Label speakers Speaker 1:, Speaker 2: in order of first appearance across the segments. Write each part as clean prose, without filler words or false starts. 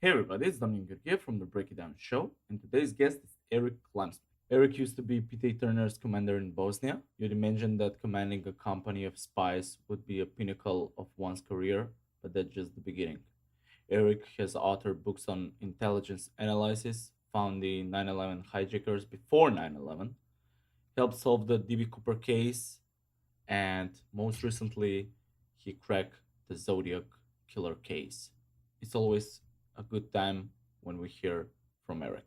Speaker 1: Hey everybody, it's Damian here from the Break It Down show, and today's guest is Erik Kleinsmith. Erik used to be P.T. Turner's commander in Bosnia. You'd imagine that commanding a company of spies would be a pinnacle of one's career, but that's just the beginning. Erik has authored books on intelligence analysis, found the 9/11 hijackers before 9/11, helped solve the D.B. Cooper case, and most recently, he cracked the Zodiac killer case. It's always a good time when we hear from Erik.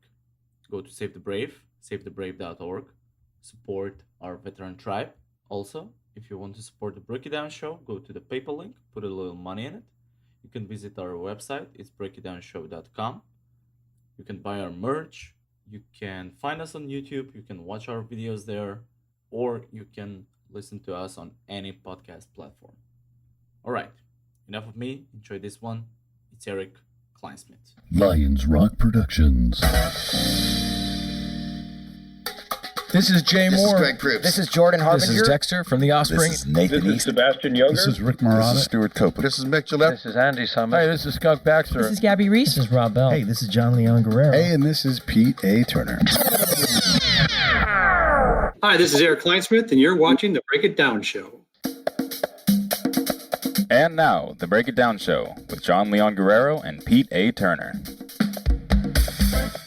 Speaker 1: Go to Save the Brave, savethebrave.org, support our veteran tribe. Also, if you want to support the Break It Down show, go to the PayPal link, put a little money in it. You can visit our website, it's breakitdownshow.com. You can buy our merch, you can find us on YouTube, you can watch our videos there, or you can listen to us on any podcast platform. All right, enough of me. Enjoy this one. It's Erik Kleinsmith.
Speaker 2: Lions Rock Productions.
Speaker 3: This is Jay Moore.
Speaker 4: This is Greg Proops.
Speaker 5: This is Jordan Harbinger.
Speaker 3: This is Dexter from The Offspring.
Speaker 2: This is Nathan
Speaker 6: This is
Speaker 2: East.
Speaker 6: Sebastian Younger.
Speaker 7: This is Rick Marotta.
Speaker 4: This is Stuart Copeland. This is Mick Gillette.
Speaker 5: This is Andy Summers.
Speaker 3: Hey, this is Skunk Baxter.
Speaker 8: This is Gabby Reese.
Speaker 9: This is Rob Bell.
Speaker 7: Hey, this is John Leon Guerrero.
Speaker 2: Hey, and this is Pete A. Turner.
Speaker 6: Hi, this is Erik Kleinsmith, and you're watching The Break It Down Show.
Speaker 10: And now, The Break It Down Show with John Leon Guerrero and Pete A. Turner.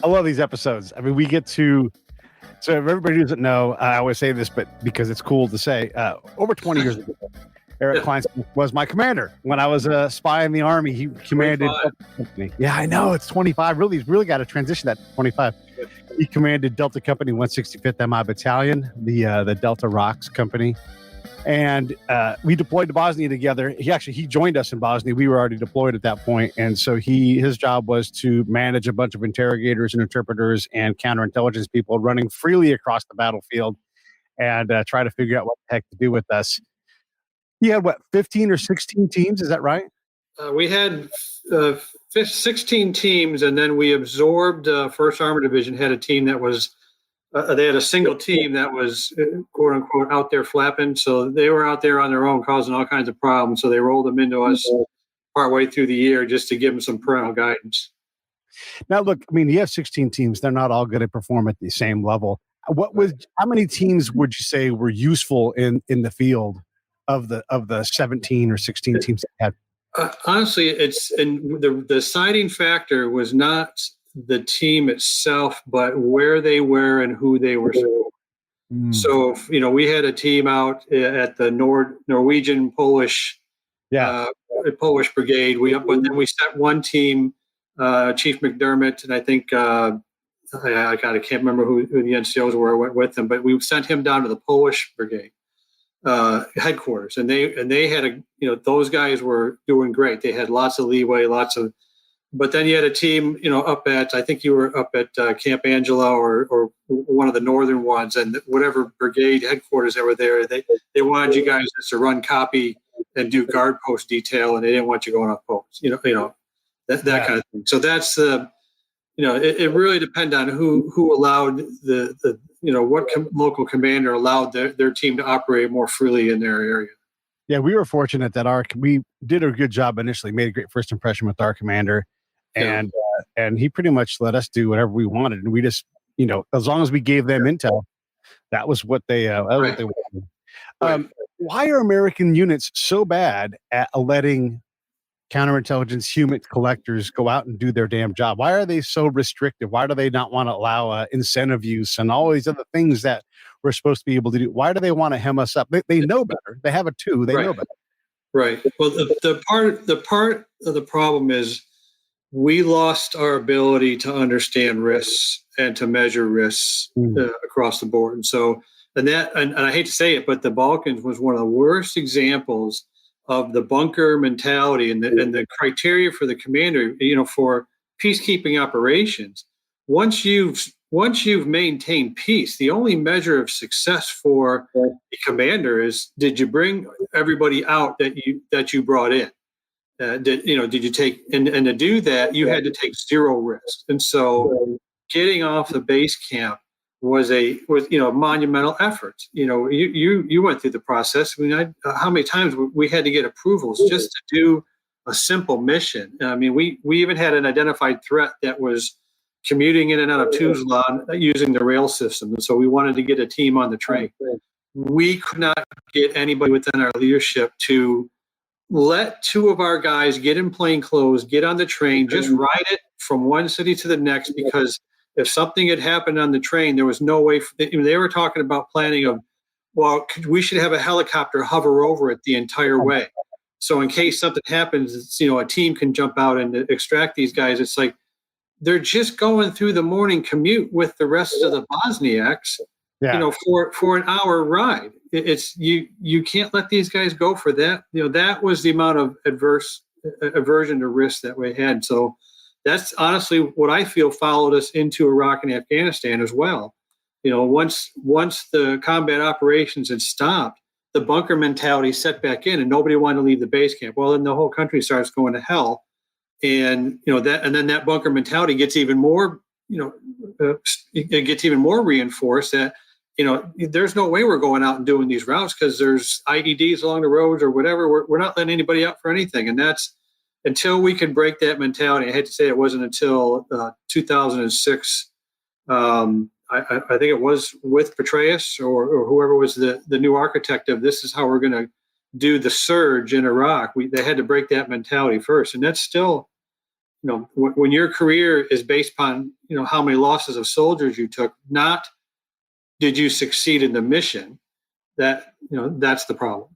Speaker 7: I love these episodes. I mean, we get to. So, if everybody doesn't know, I always say this, but because it's cool to say, over 20 years ago, Erik Kleinsmith was my commander. When I was a spy in the Army, he commanded. Yeah, I know. It's 25. Really, he's really got to transition that to 25. He commanded Delta Company 165th MI Battalion, the Delta Rocks Company. And we deployed to Bosnia together. He joined us in Bosnia. We were already deployed at that point. And so his job was to manage a bunch of interrogators and interpreters and counterintelligence people running freely across the battlefield and try to figure out what the heck to do with us. He had, 15 or 16 teams? Is that right?
Speaker 6: We had 16 teams, and then we absorbed 1st Armor Division had a team that was they had a single team that was, quote unquote, out there flapping. So they were out there on their own causing all kinds of problems. So they rolled them into us partway through the year just to give them some parental guidance.
Speaker 7: Now, look, I mean, you have 16 teams. They're not all going to perform at the same level. How many teams would you say were useful in the field of the 17 or 16 teams that had?
Speaker 6: Honestly, the deciding factor was not the team itself, but where they were and who they were supporting. So, we had a team out at the Norwegian Polish Polish brigade. But then we sent one team, Chief McDermott, and I think I can't remember who the NCOs were. Went with them, but we sent him down to the Polish brigade headquarters, and they had those guys were doing great. They had lots of leeway, But then you had a team, up at, I think you were up at Camp Angela or one of the northern ones, and whatever brigade headquarters that were there, they wanted you guys just to run copy and do guard post detail, and they didn't want you going off post, that kind of thing. So that's it really depended on who allowed what local commander allowed their team to operate more freely in their area.
Speaker 7: Yeah, we were fortunate that we did a good job initially, made a great first impression with our commander. And he pretty much let us do whatever we wanted, and we just, as long as we gave them intel, that was what they wanted. Why are American units so bad at letting counterintelligence human collectors go out and do their damn job? Why are they so restrictive? Why do they not want to allow incentive use and all these other things that we're supposed to be able to do? Why do they want to hem us up? They know better. They have a two. They know better.
Speaker 6: Right. Well, the part of the problem is, we lost our ability to understand risks and to measure risks across the board. And so, and I hate to say it, but the Balkans was one of the worst examples of the bunker mentality and the criteria for the commander, for peacekeeping operations. Once you've maintained peace, the only measure of success for the commander is, did you bring everybody out that you brought in? Did you take, and to do that, you had to take zero risk. And so getting off the base camp was a monumental effort. You went through the process. I mean, how many times we had to get approvals just to do a simple mission. I mean, we even had an identified threat that was commuting in and out of Tuzla using the rail system. And so we wanted to get a team on the train. We could not get anybody within our leadership to let two of our guys get in plain clothes, get on the train, just ride it from one city to the next, because if something had happened on the train, there was no way. They were talking about planning of, well, we should have a helicopter hover over it the entire way. So in case something happens, it's, a team can jump out and extract these guys. It's like they're just going through the morning commute with the rest of the Bosniaks, for an hour ride. It's you can't let these guys go for that. That was the amount of aversion to risk that we had. So that's honestly what I feel followed us into Iraq and Afghanistan as well. Once the combat operations had stopped, the bunker mentality set back in, and nobody wanted to leave the base camp. Well, then the whole country starts going to hell, and then that bunker mentality gets even more, it gets even more reinforced that. There's no way we're going out and doing these routes because there's IEDs along the roads or whatever. We're not letting anybody out for anything. And that's until we could break that mentality. I hate to say it wasn't until 2006. I think it was with Petraeus or whoever was the new architect of this is how we're going to do the surge in Iraq. They had to break that mentality first. And that's still, when your career is based upon, how many losses of soldiers you took, not did you succeed in the mission? That's the problem.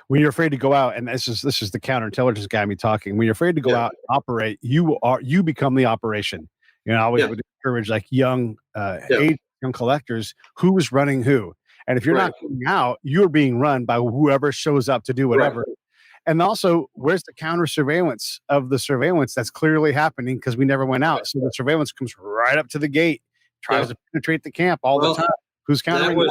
Speaker 7: When you're afraid to go out, and this is the counterintelligence guy me talking. When you're afraid to go out and operate, you become the operation. I always would encourage like young collectors who is running who, and if you're not going out, you're being run by whoever shows up to do whatever. Right. And also, where's the counter surveillance of the surveillance that's clearly happening because we never went out? So the surveillance comes right up to the gate, tries to penetrate the camp all the time. Who's countering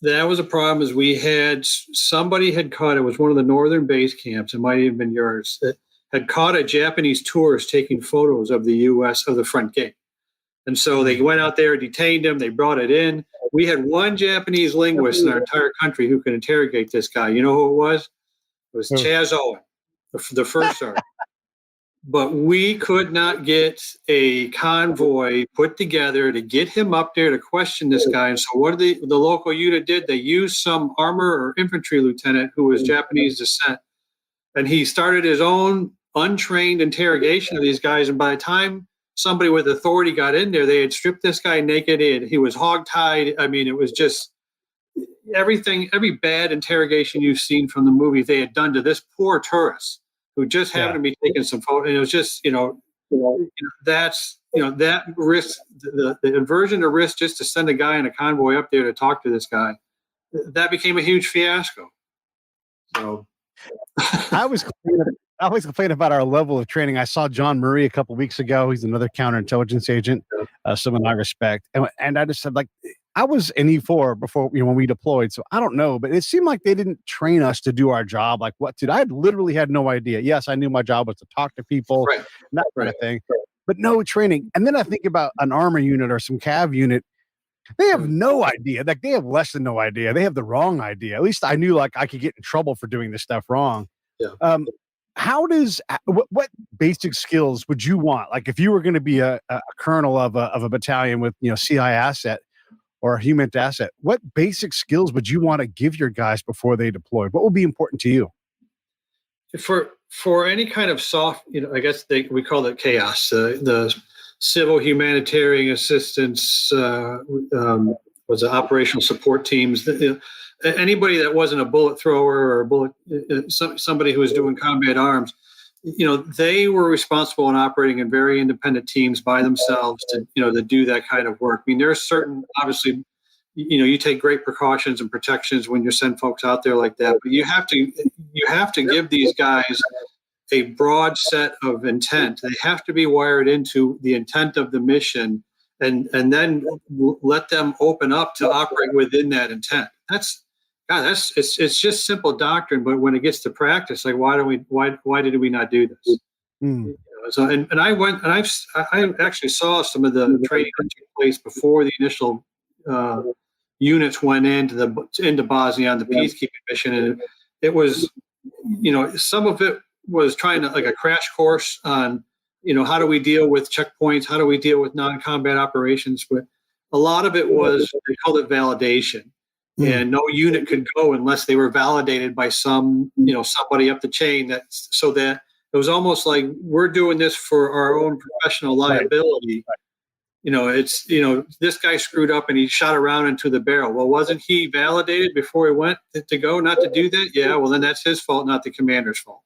Speaker 6: that was a problem. Is we had somebody had caught, it was one of the northern base camps, it might have been yours, that had caught a Japanese tourist taking photos of the U.S. of the front gate. And so they went out there, detained him, they brought it in. We had one Japanese linguist in our entire country who could interrogate this guy. You know who it was? It was Chaz Owen, the first sergeant. But we could not get a convoy put together to get him up there to question this guy. And so what the local unit did, they used some armor or infantry lieutenant who was Japanese descent. And he started his own untrained interrogation of these guys. And by the time somebody with authority got in there, they had stripped this guy naked. He was hogtied. I mean, it was just everything, every bad interrogation you've seen from the movies they had done to this poor tourist who just happened to be taking some photos. And it was just, that risk, the aversion to risk just to send a guy in a convoy up there to talk to this guy, that became a huge fiasco. So
Speaker 7: I was complaining about our level of training. I saw John Murray a couple of weeks ago. He's another counterintelligence agent, someone I respect. And I just said, like, I was in E4 before, when we deployed. So I don't know, but it seemed like they didn't train us to do our job. Like I literally had no idea. Yes, I knew my job was to talk to people, that kind of thing, but no training. And then I think about an armor unit or some cav unit. They have no idea. Like they have less than no idea. They have the wrong idea. At least I knew like I could get in trouble for doing this stuff wrong. Yeah. What basic skills would you want? Like if you were going to be a colonel of a battalion with, CI asset or a human asset, what basic skills would you want to give your guys before they deploy? What would be important to you?
Speaker 6: For any kind of soft, I guess we call it chaos, the civil humanitarian assistance, was the operational support teams. Anybody that wasn't a bullet thrower or somebody who was doing combat arms, they were responsible in operating in very independent teams by themselves to do that kind of work. I mean, there's certain, obviously, you take great precautions and protections when you send folks out there like that, but you have to give these guys a broad set of intent. They have to be wired into the intent of the mission and then let them open up to operate within that intent. It's just simple doctrine, but when it gets to practice, like why did we not do this? So and I went and I actually saw some of the training that took place before the initial units went into Bosnia on the peacekeeping mission, and it was some of it was trying to like a crash course on, how do we deal with checkpoints? How do we deal with non-combat operations? But a lot of it was, they called it validation. And no unit could go unless they were validated by somebody up the chain, so that it was almost like we're doing this for our own professional liability. It's, this guy screwed up and he shot a round into the barrel. Well, wasn't he validated before he went to go not to do that? Yeah, well, then that's his fault, not the commander's fault.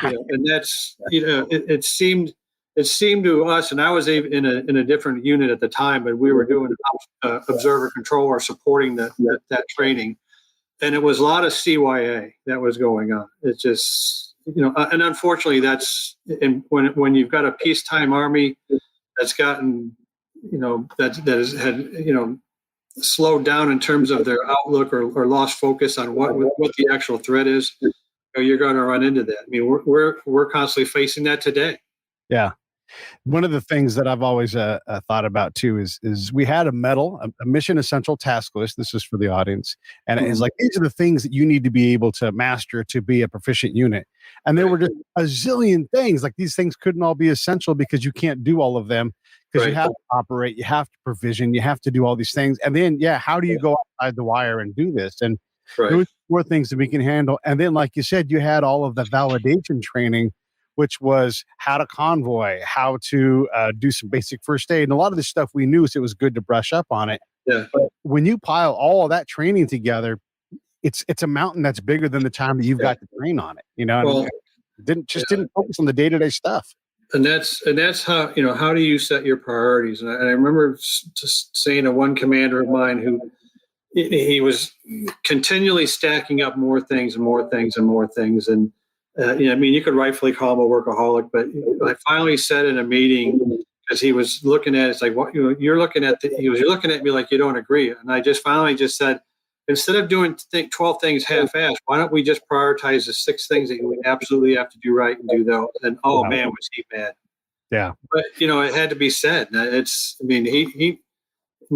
Speaker 6: And that's, it seemed to us, and I was in a different unit at the time, but we were doing observer control or supporting that training. And it was a lot of CYA that was going on. It's just, and unfortunately when you've got a peacetime army that's gotten, that has had, slowed down in terms of their outlook or lost focus on what the actual threat is, you're going to run into that. I mean, we're constantly facing that today.
Speaker 7: Yeah. One of the things that I've always thought about too is we had a mission essential task list. This is for the audience. And it's like, these are the things that you need to be able to master to be a proficient unit. And there were just a zillion things. Like, these things couldn't all be essential because you can't do all of them, because you have to operate, you have to provision, you have to do all these things. And then, how do you go outside the wire and do this? And there was more things that we can handle. And then, like you said, you had all of the validation training, which was how to convoy, how to do some basic first aid. And a lot of this stuff we knew, so it was good to brush up on it. Yeah. But when you pile all of that training together, it's a mountain that's bigger than the time that you've got to train on it. Well, didn't focus on the day-to-day stuff.
Speaker 6: And that's how, how do you set your priorities? And I remember just saying to one commander of mine who he was continually stacking up more things and more things and more things. And you could rightfully call him a workaholic, but I finally said in a meeting, because he was looking at it's like, what you're looking at, you're looking at me like you don't agree. And I just finally said, instead of doing 12 things half-assed, why don't we just prioritize the 6 things that you absolutely have to do right and do those? And man, was he mad. Yeah. But it had to be said.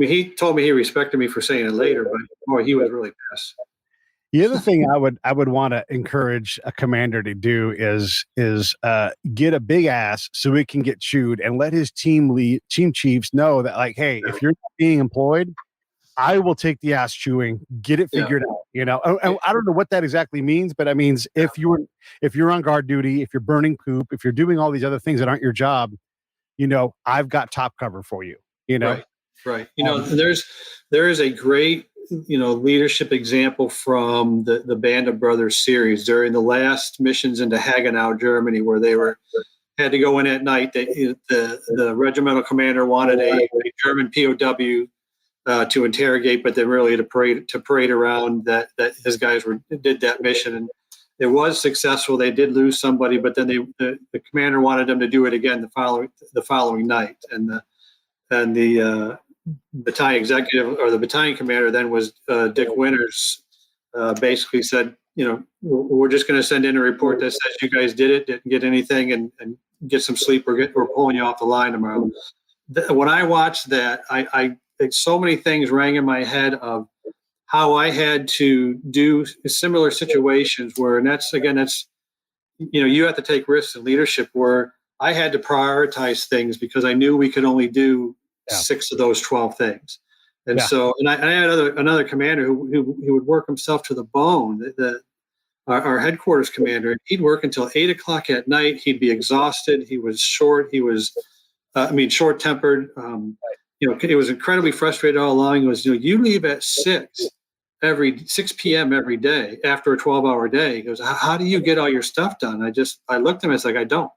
Speaker 6: He told me he respected me for saying it later, but boy, he was really pissed.
Speaker 7: The other thing I would want to encourage a commander to do is get a big ass so he can get chewed, and let his team chiefs know that, like, hey, if you're not being employed, I will take the ass chewing, get it figured out. I don't know what that exactly means, but it means if you're on guard duty, if you're burning poop, if you're doing all these other things that aren't your job, I've got top cover for you.
Speaker 6: Right. There is a great leadership example from the Band of Brothers series during the last missions into Hagenau, Germany, where they had to go in at night. The regimental commander wanted a German POW to interrogate, but then really to parade around that his guys did that mission, and it was successful. They did lose somebody, but then the commander wanted them to do it again the following night, and the battalion executive, or the battalion commander then was Dick Winters, basically said, we're just going to send in a report that says you guys didn't get anything, and get some sleep. We're pulling you off the line tomorrow. When I watched that, I so many things rang in my head of how I had to do similar situations where, and that's you have to take risks in leadership, where I had to prioritize things because I knew we could only do 6 of those 12 things. And so, and I had another commander who would work himself to the bone. Our headquarters commander, he'd work until 8:00 at night. He'd be exhausted. He was short. He was, short-tempered. It was incredibly frustrated all along. It was, you leave at 6 p.m. every day after a 12-hour day. He goes, how do you get all your stuff done? I looked at him. It's like, I don't.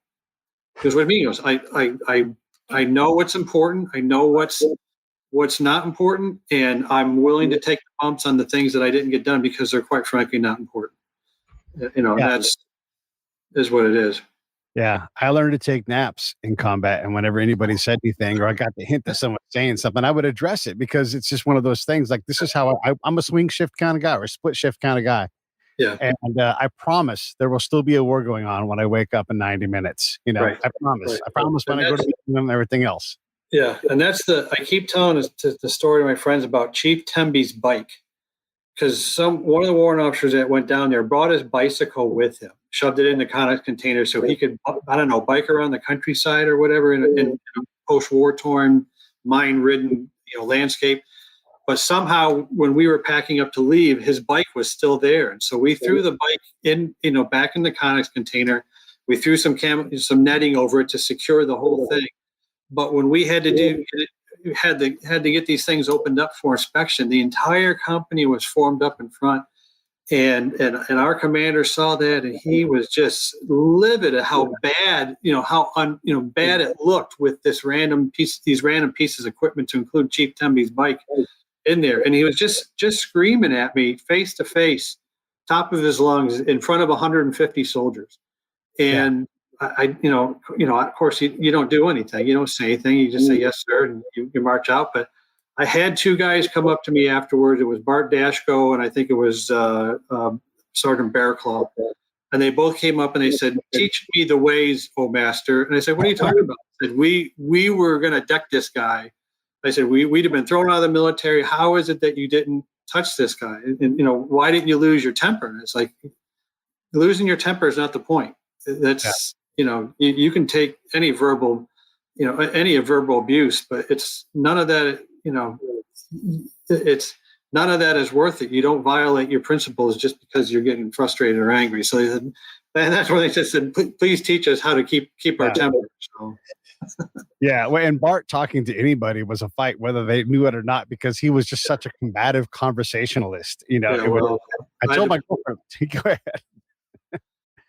Speaker 6: He goes, what do you mean? He goes, I know what's important. I know what's not important, and I'm willing to take the bumps on the things that I didn't get done because they're quite frankly not important. That's what it is.
Speaker 7: Yeah, I learned to take naps in combat, and whenever anybody said anything, or I got the hint that someone was saying something, I would address it, because it's just one of those things. Like, this is how I'm a swing shift kind of guy, or a split shift kind of guy. Yeah, and I promise there will still be a war going on when I wake up in 90 minutes. I promise. Right. I promise when I go to meet and everything else.
Speaker 6: Yeah, and I keep telling the story to my friends about Chief Tumbies' bike, because one of the warrant officers that went down there brought his bicycle with him, shoved it in the container so he could, I don't know, bike around the countryside or whatever in a post-war torn, mine-ridden, landscape. But somehow when we were packing up to leave, his bike was still there. And so we threw the bike in, back in the Connex container. We threw some netting over it to secure the whole thing. But when we had to had to get these things opened up for inspection, the entire company was formed up in front. And our commander saw that, and he was just livid at how bad, bad it looked with these random pieces of equipment, to include Chief Tumbies' bike in there. And he was just screaming at me face to face, top of his lungs, in front of 150 soldiers. And I of course you don't do anything. You don't say anything. You just say, yes, sir. And you march out. But I had two guys come up to me afterwards. It was Bart Dashko, and I think it was Sergeant Bearclaw. And they both came up and they said, teach me the ways, oh master. And I said, what are you talking about? I said, we were going to deck this guy. I said, we'd have been thrown out of the military. How is it that you didn't touch this guy? And why didn't you lose your temper? And it's like, losing your temper is not the point. That's, you can take any verbal abuse, but it's none of that, it's none of that is worth it. You don't violate your principles just because you're getting frustrated or angry. So and that's where they just said, please teach us how to keep our temper. So.
Speaker 7: Yeah, well, and Bart talking to anybody was a fight, whether they knew it or not, because he was just such a combative conversationalist. I told my girlfriend, go ahead.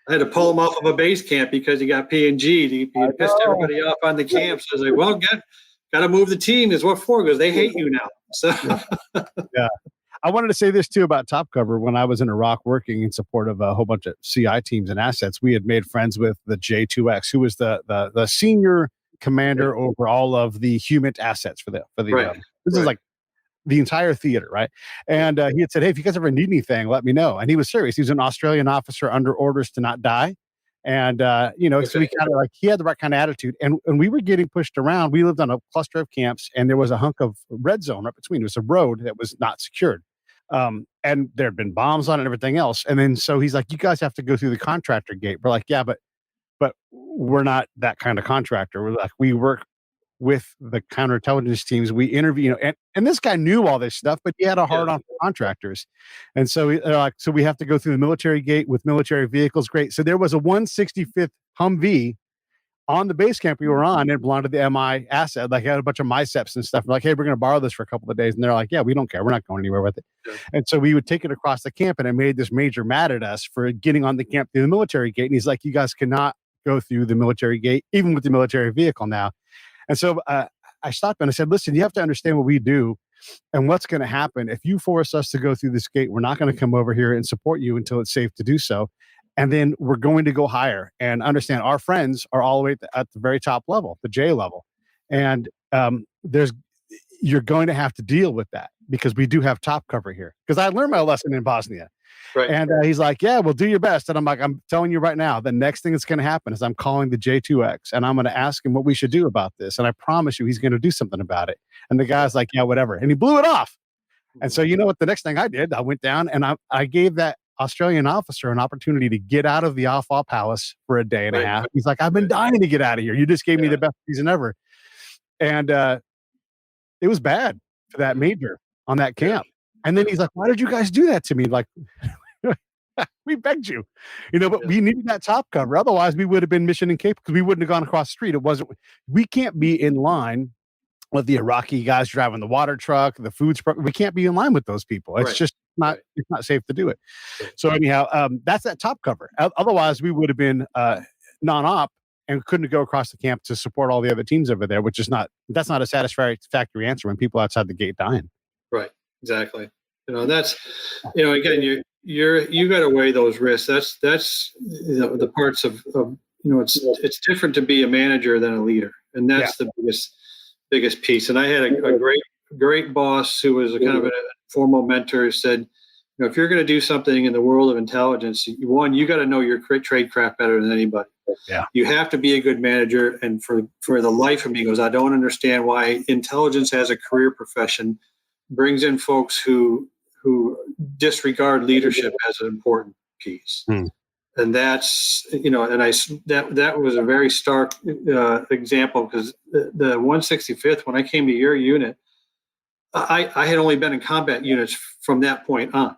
Speaker 6: I had to pull him off of a base camp because he got P&G. He pissed everybody off on the camp. So I was like, well, got to move the team is what for, because they hate you now. So
Speaker 7: yeah. I wanted to say this too about top cover. When I was in Iraq working in support of a whole bunch of CI teams and assets, we had made friends with the J2X, who was the senior commander over all of the human assets for the this is like the entire theater, right? And he had said, hey, if you guys ever need anything, let me know. And he was serious. He was an Australian officer under orders to not die. And, so we kind of he had the right kind of attitude. And we were getting pushed around. We lived on a cluster of camps, and there was a hunk of red zone right between. It was a road that was not secured. And there had been bombs on it and everything else. And then, so he's like, you guys have to go through the contractor gate. We're like, yeah, but we're not that kind of contractor. We're like, we work with the counterintelligence teams. We interview, and this guy knew all this stuff, but he had a hard on for contractors. And so they're like, so we have to go through the military gate with military vehicles. Great. So there was a 165th Humvee on the base camp we were on. It belonged to the MI asset. Like, had a bunch of MICEPs and stuff. We're like, hey, we're going to borrow this for a couple of days. And they're like, yeah, we don't care. We're not going anywhere with it. Yeah. And so we would take it across the camp, and it made this major mad at us for getting on the camp through the military gate. And he's like, you guys cannot go through the military gate, even with the military vehicle now. And so I stopped and I said, listen, you have to understand what we do and what's going to happen. If you force us to go through this gate, we're not going to come over here and support you until it's safe to do so. And then we're going to go higher, and understand our friends are all the way at the very top level, the J level. And you're going to have to deal with that, because we do have top cover here. Because I learned my lesson in Bosnia. Right. And he's like, yeah, well, do your best. And I'm like, I'm telling you right now, the next thing that's going to happen is I'm calling the J2X, and I'm going to ask him what we should do about this. And I promise you, he's going to do something about it. And the guy's like, yeah, whatever. And he blew it off. And so, you know what, the next thing I did, I went down and I gave that Australian officer an opportunity to get out of the Hoffa Palace for a day and a half. He's like, I've been dying to get out of here. You just gave me the best season ever. And it was bad for that major on that camp. And then he's like, why did you guys do that to me? Like, we begged you, but we needed that top cover. Otherwise, we would have been mission incapable, because we wouldn't have gone across the street. We can't be in line with the Iraqi guys driving the water truck, the food truck. We can't be in line with those people. It's just it's not safe to do it. So anyhow, that's that top cover. Otherwise, we would have been non-op and couldn't go across the camp to support all the other teams over there, that's not a satisfactory answer when people outside the gate dying.
Speaker 6: Right. Exactly. That's, again, you got to weigh those risks. That's the parts of it's different to be a manager than a leader. And that's the biggest piece. And I had a great boss who was a kind of a formal mentor, who said, if you're going to do something in the world of intelligence, you got to know your trade craft better than anybody. Yeah. You have to be a good manager. And for the life of me, goes, I don't understand why intelligence as a career profession brings in folks who who disregard leadership as an important piece. And that's, and that was a very stark example, because the 165th, when I came to your unit, I had only been in combat units from that point on.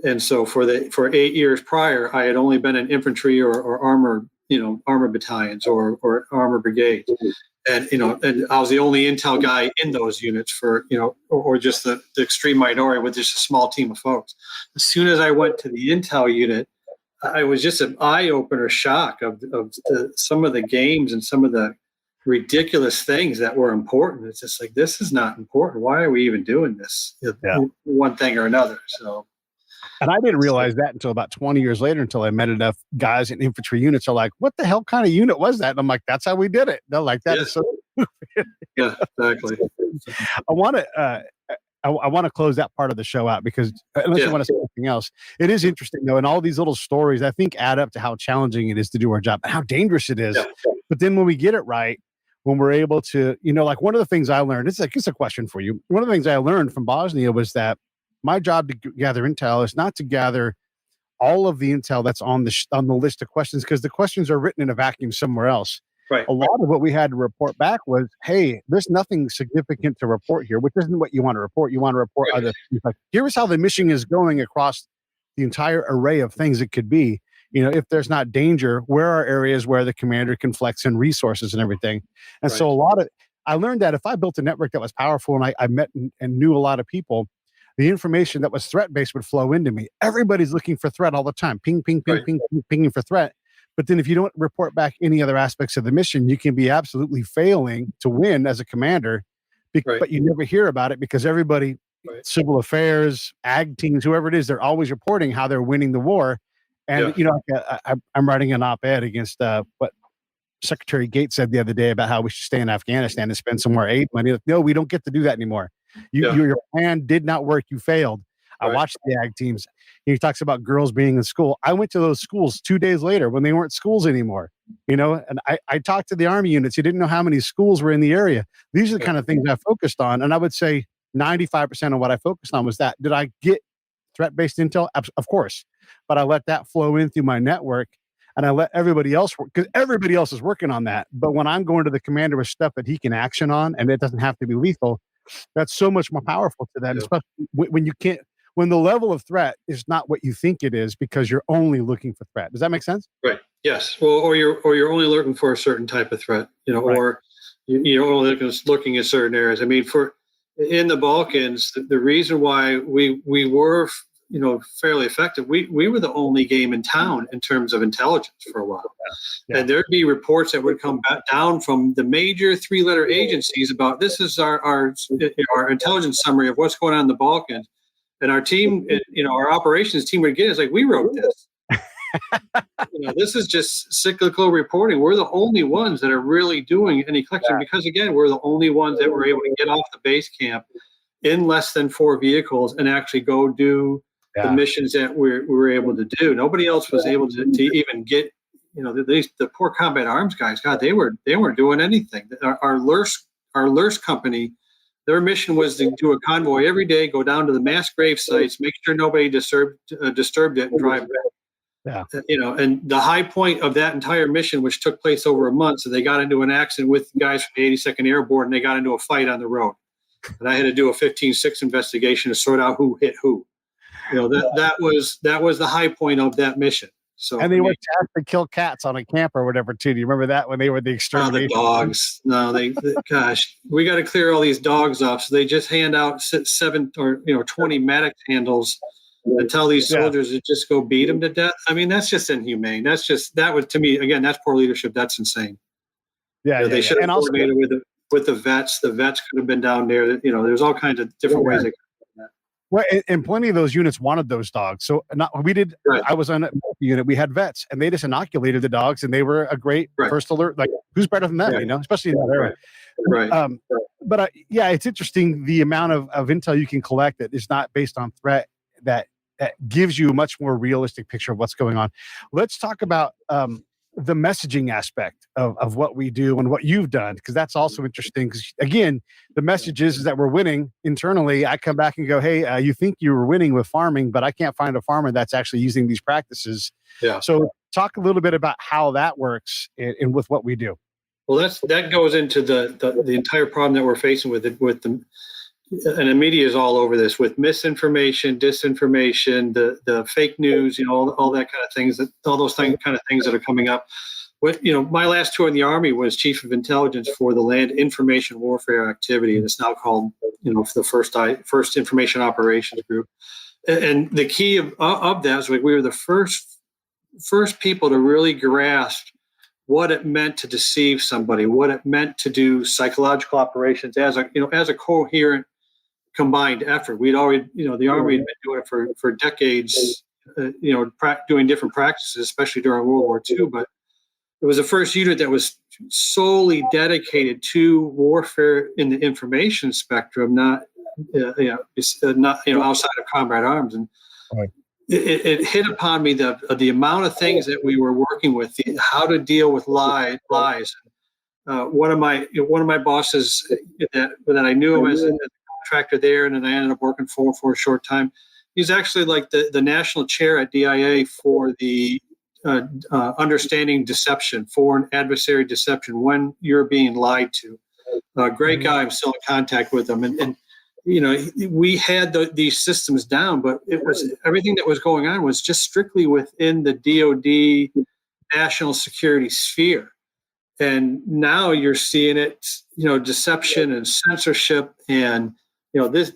Speaker 6: And so for 8 years prior, I had only been in infantry or armor battalions or armor brigades. And, and I was the only intel guy in those units for, or just the extreme minority with just a small team of folks. As soon as I went to the intel unit, I was just an eye-opener shock of some of the games and some of the ridiculous things that were important. It's just like, this is not important. Why are we even doing this? One thing or another. So.
Speaker 7: And I didn't realize that until about 20 years later, until I met enough guys in infantry units are like, what the hell kind of unit was that? And I'm like, that's how we did it. They're like, that is so.
Speaker 6: Yeah, exactly.
Speaker 7: I want to close that part of the show out, because unless you want to say anything else, it is interesting though. And all these little stories, I think, add up to how challenging it is to do our job and how dangerous it is. But then when we get it right, when we're able to, like one of the things I learned, it's a question for you. One of the things I learned from Bosnia was that my job to gather intel is not to gather all of the intel that's on the list of questions, because the questions are written in a vacuum somewhere else.
Speaker 6: Right.
Speaker 7: A lot of what we had to report back was, hey, there's nothing significant to report here, which isn't what you want to report. You want to report other things. Like, here's how the mission is going across the entire array of things it could be. If there's not danger, where are areas where the commander can flex in resources and everything? And so I learned that if I built a network that was powerful and I met and knew a lot of people, the information that was threat-based would flow into me. Everybody's looking for threat all the time. Ping, ping, ping, ping, ping, pinging for threat. But then if you don't report back any other aspects of the mission, you can be absolutely failing to win as a commander, but you never hear about it, because everybody, civil affairs, ag teams, whoever it is, they're always reporting how they're winning the war. And, I'm writing an op-ed against what Secretary Gates said the other day about how we should stay in Afghanistan and spend some more aid money. Like, no, we don't get to do that anymore. Your plan did not work. You failed. I watched the ag teams. He talks about girls being in school. I went to those schools 2 days later when they weren't schools anymore, and I talked to the Army units. You didn't know how many schools were in the area. These are the kind of things I focused on. And I would say 95% of what I focused on was that. Did I get threat-based intel? Of course. But I let that flow in through my network, and I let everybody else work, because everybody else is working on that. But when I'm going to the commander with stuff that he can action on, and it doesn't have to be lethal, that's so much more powerful to them, especially when the level of threat is not what you think it is, because you're only looking for threat. Does that make sense?
Speaker 6: Right. Yes. Well, or you're only looking for a certain type of threat, or you're only looking at certain areas. I mean, in the Balkans, the reason why we were, fairly effective, we were the only game in town in terms of intelligence for a while. And there'd be reports that would come back down from the major 3-letter agencies about, this is our intelligence summary of what's going on in the Balkans. And our team, our operations team would get it. It's like, we wrote this. This is just cyclical reporting. We're the only ones that are really doing any collection, because, again, we're the only ones that were able to get off the base camp in less than 4 vehicles and actually go do the missions that we were able to do. Nobody else was able to even get, the poor combat arms guys. God, they weren't doing anything. Our LURS company, their mission was to do a convoy every day, go down to the mass grave sites, make sure nobody disturbed it, and drive back. And the high point of that entire mission, which took place over a month, so they got into an accident with guys from the 82nd Airborne, and they got into a fight on the road. And I had to do a 15-6 investigation to sort out who hit who. That was the high point of that mission. So,
Speaker 7: and they were tasked to kill cats on a camp or whatever too. Do you remember that, when they were the extermination?
Speaker 6: The dogs. No, gosh, we got to clear all these dogs off. So they just hand out 7 or 20 medic handles and tell these soldiers to just go beat them to death. I mean, that's just inhumane. That was, to me, again, that's poor leadership. That's insane. They should have coordinated with the vets. The vets could have been down there. There's all kinds of different ways they could have done that.
Speaker 7: Well, and plenty of those units wanted those dogs. So we did. Right. I was on a unit. We had vets, and they just inoculated the dogs, and they were a great first alert. Like, who's better than that? Especially in that area.
Speaker 6: Right.
Speaker 7: But it's interesting the amount of intel you can collect that is not based on threat, that gives you a much more realistic picture of what's going on. Let's talk about the messaging aspect of what we do and what you've done, because that's also interesting. Because again, the message is that we're winning internally. I come back and go, hey, you think you were winning with farming, but I can't find a farmer that's actually using these practices.
Speaker 6: Yeah.
Speaker 7: So talk a little bit about how that works and with what we do.
Speaker 6: Well, that goes into the entire problem that we're facing with the and the media is all over this with misinformation, disinformation, the fake news, all that kind of things, all those kind of things that are coming up. My last tour in the Army was Chief of Intelligence for the Land Information Warfare Activity, and it's now called, the First Information Operations Group. And the key of that is we were the first people to really grasp what it meant to deceive somebody, what it meant to do psychological operations as a coherent combined effort. We'd already, the Army had been doing it for decades, doing different practices, especially during World War II. But it was the first unit that was solely dedicated to warfare in the information spectrum, not outside of combat arms. And
Speaker 7: right.
Speaker 6: It hit upon me the amount of things that we were working with, how to deal with lies. One of my bosses that I knew him as a contractor there, and then I ended up working for a short time. He's actually like the national chair at DIA for the understanding deception, foreign adversary deception, when you're being lied to. Great guy. I'm still in contact with him, and we had these systems down, but it was everything that was going on was just strictly within the DoD national security sphere. And now you're seeing it, deception and censorship and,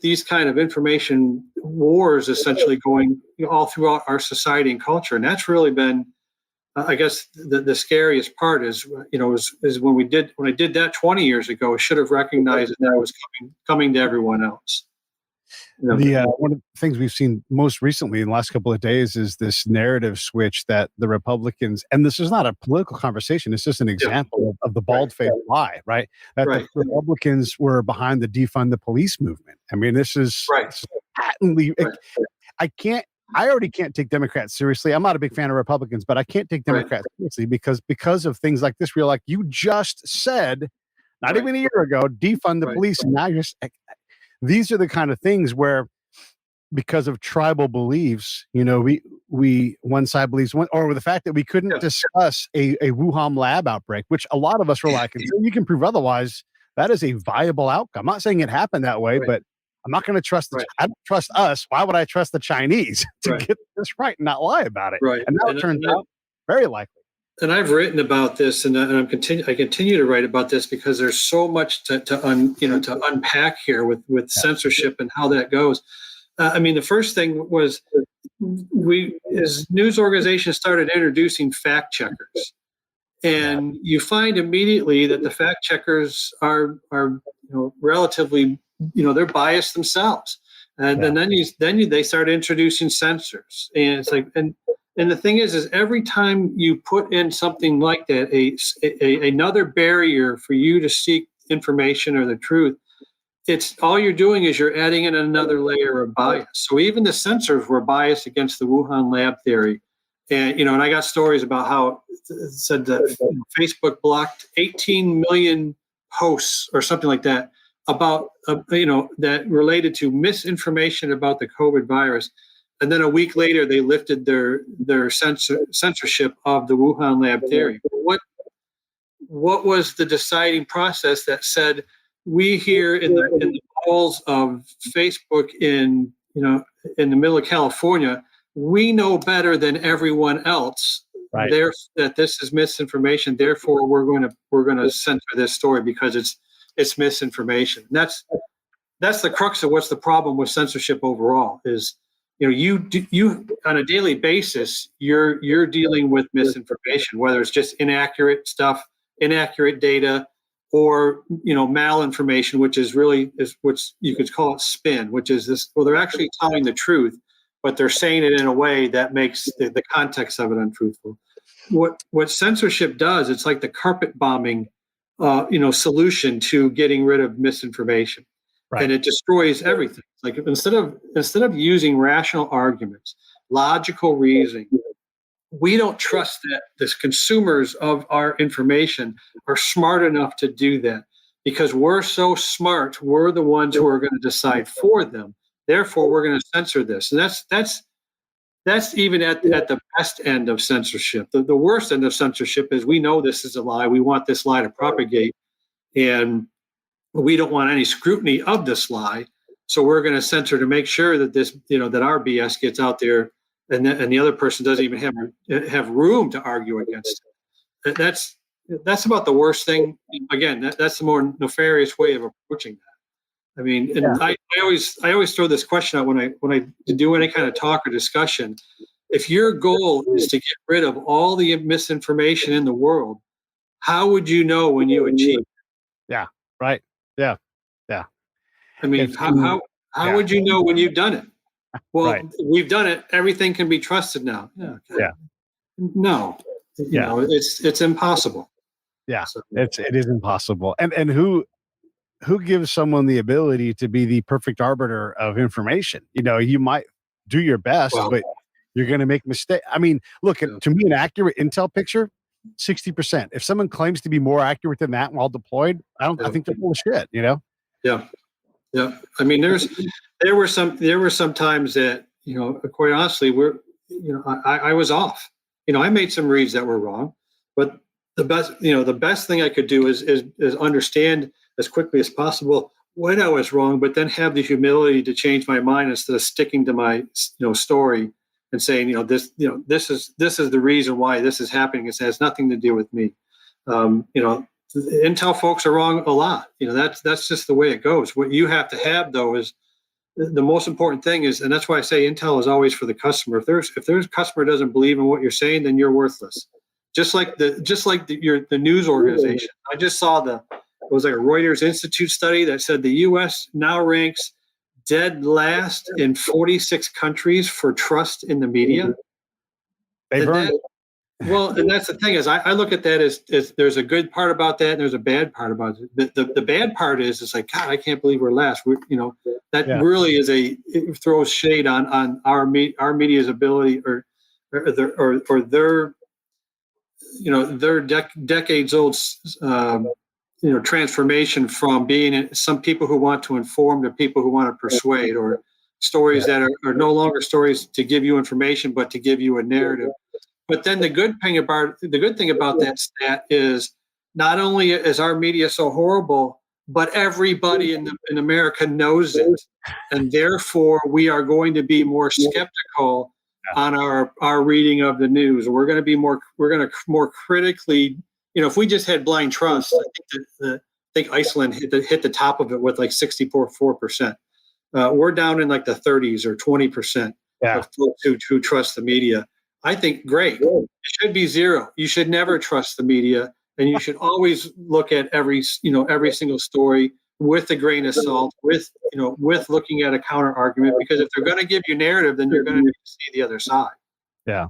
Speaker 6: these kind of information wars essentially going all throughout our society and culture. And that's really been, I guess, the scariest part is when I did that 20 years ago, I should have recognized that was coming to everyone else.
Speaker 7: One of the things we've seen most recently in the last couple of days is this narrative switch that the Republicans, and this is not a political conversation, it's just an example of the bald-faced lie, right? That the Republicans were behind the defund the police movement. I mean, this is patently, I already can't take Democrats seriously. I'm not a big fan of Republicans, but I can't take Democrats seriously because of things like this. We're like, you just said, not even a year ago, defund the police, and now you're these are the kind of things where, because of tribal beliefs, we one side believes one, or the fact that we couldn't discuss a Wuhan lab outbreak, which a lot of us were like, until you can prove otherwise, that is a viable outcome. I'm not saying it happened that way, but I'm not going to trust. I don't trust us. Why would I trust the Chinese to get this right and not lie about it?
Speaker 6: Right.
Speaker 7: And now it turns out very likely.
Speaker 6: And I've written about this, and I continue to write about this because there's so much to unpack here with censorship and how that goes. The first thing was as news organizations started introducing fact checkers, and you find immediately that the fact checkers are relatively they're biased themselves, and then they start introducing censors, and it's like and the thing is every time you put in something like that, another barrier for you to seek information or the truth, it's all you're doing is you're adding in another layer of bias. So even the censors were biased against the Wuhan lab theory. And, and I got stories about how it said that Facebook blocked 18 million posts or something like that about, that related to misinformation about the COVID virus. And then a week later, they lifted their censorship of the Wuhan lab theory. What was the deciding process that said we here in the halls of Facebook in the middle of California, we know better than everyone else that this is misinformation. Therefore, we're going to censor this story because it's misinformation. That's the crux of what's the problem with censorship overall is. You on a daily basis, you're dealing with misinformation, whether it's just inaccurate stuff, inaccurate data, or malinformation, which is which you could call it spin, which is this. Well, they're actually telling the truth, but they're saying it in a way that makes the context of it untruthful. What censorship does, it's like the carpet bombing, solution to getting rid of misinformation. Right. And it destroys everything. Like instead of using rational arguments, logical reasoning, we don't trust that the consumers of our information are smart enough to do that, because we're so smart. We're the ones who are going to decide for them. Therefore, we're going to censor this. And that's even at the best end of censorship. The worst end of censorship is we know this is a lie. We want this lie to propagate, and we don't want any scrutiny of this lie. So we're going to censor to make sure that this, that our BS gets out there, and the other person doesn't even have room to argue against it. That's about the worst thing. Again, that's the more nefarious way of approaching that. I mean, and I always throw this question out when I do any kind of talk or discussion. If your goal is to get rid of all the misinformation in the world, how would you know when you achieve it?
Speaker 7: Yeah. Right. Yeah. Yeah.
Speaker 6: I mean, how would you know when you've done it? Well, we've done it. Everything can be trusted now. Yeah. Okay.
Speaker 7: Yeah.
Speaker 6: No. It's impossible.
Speaker 7: Yeah. So, it is impossible. And who gives someone the ability to be the perfect arbiter of information? You might do your best, but you're going to make mistakes. I mean, look, to me, an accurate intel picture, 60%. If someone claims to be more accurate than that while deployed, I think they're full of shit.
Speaker 6: Yeah. Yeah. I mean, there were some times that, quite honestly, I was off. I made some reads that were wrong, but the best thing I could do is understand as quickly as possible when I was wrong, but then have the humility to change my mind instead of sticking to my story and saying, this is the reason why this is happening. It has nothing to do with me. The intel folks are wrong a lot. That's just the way it goes. What you have to have, though, is the most important thing is, and that's why I say intel is always for the customer. If there's customer doesn't believe in what you're saying, then you're worthless. Just like the news organization. I just saw it was like a Reuters Institute study that said the U.S. now ranks dead last in 46 countries for trust in the media. And that's the thing is I look at that as there's a good part about that and there's a bad part about it. The bad part is it's like, God, I can't believe we're last. Really is it throws shade on our media's ability or their decades old transformation from being some people who want to inform to people who want to persuade, or stories that are no longer stories to give you information but to give you a narrative. But then the good thing about that stat is not only is our media so horrible, but everybody in America knows it, and therefore we are going to be more skeptical on our reading of the news. We're going to more critically. If we just had blind trust, I think Iceland hit the top of it with like 64%. We're down in like the 30s or 20% of folks who trust the media. I think great. It should be zero. You should never trust the media, and you should always look at every single story with a grain of salt, with looking at a counter argument, because if they're going to give you narrative, then you're going to see the other side.
Speaker 7: Yeah.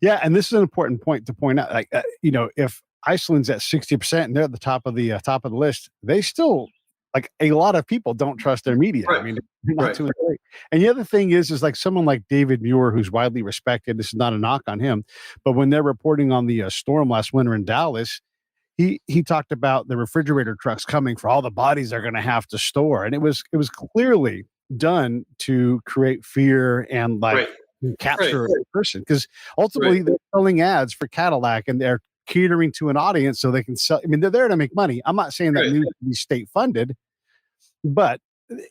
Speaker 7: Yeah. And this is an important point to point out. Like, if Iceland's at 60% and they're at the top of the list, they still, like, a lot of people don't trust their media.
Speaker 6: Right.
Speaker 7: I mean, not to agree. And the other thing is like someone like David Muir, who's widely respected. This is not a knock on him, but when they're reporting on the storm last winter in Dallas, he talked about the refrigerator trucks coming for all the bodies they're going to have to store, and it was clearly done to create fear and capture a person, because ultimately they're selling ads for Cadillac and they're catering to an audience so they can sell. I mean, they're there to make money. I'm not saying that news should be state funded, but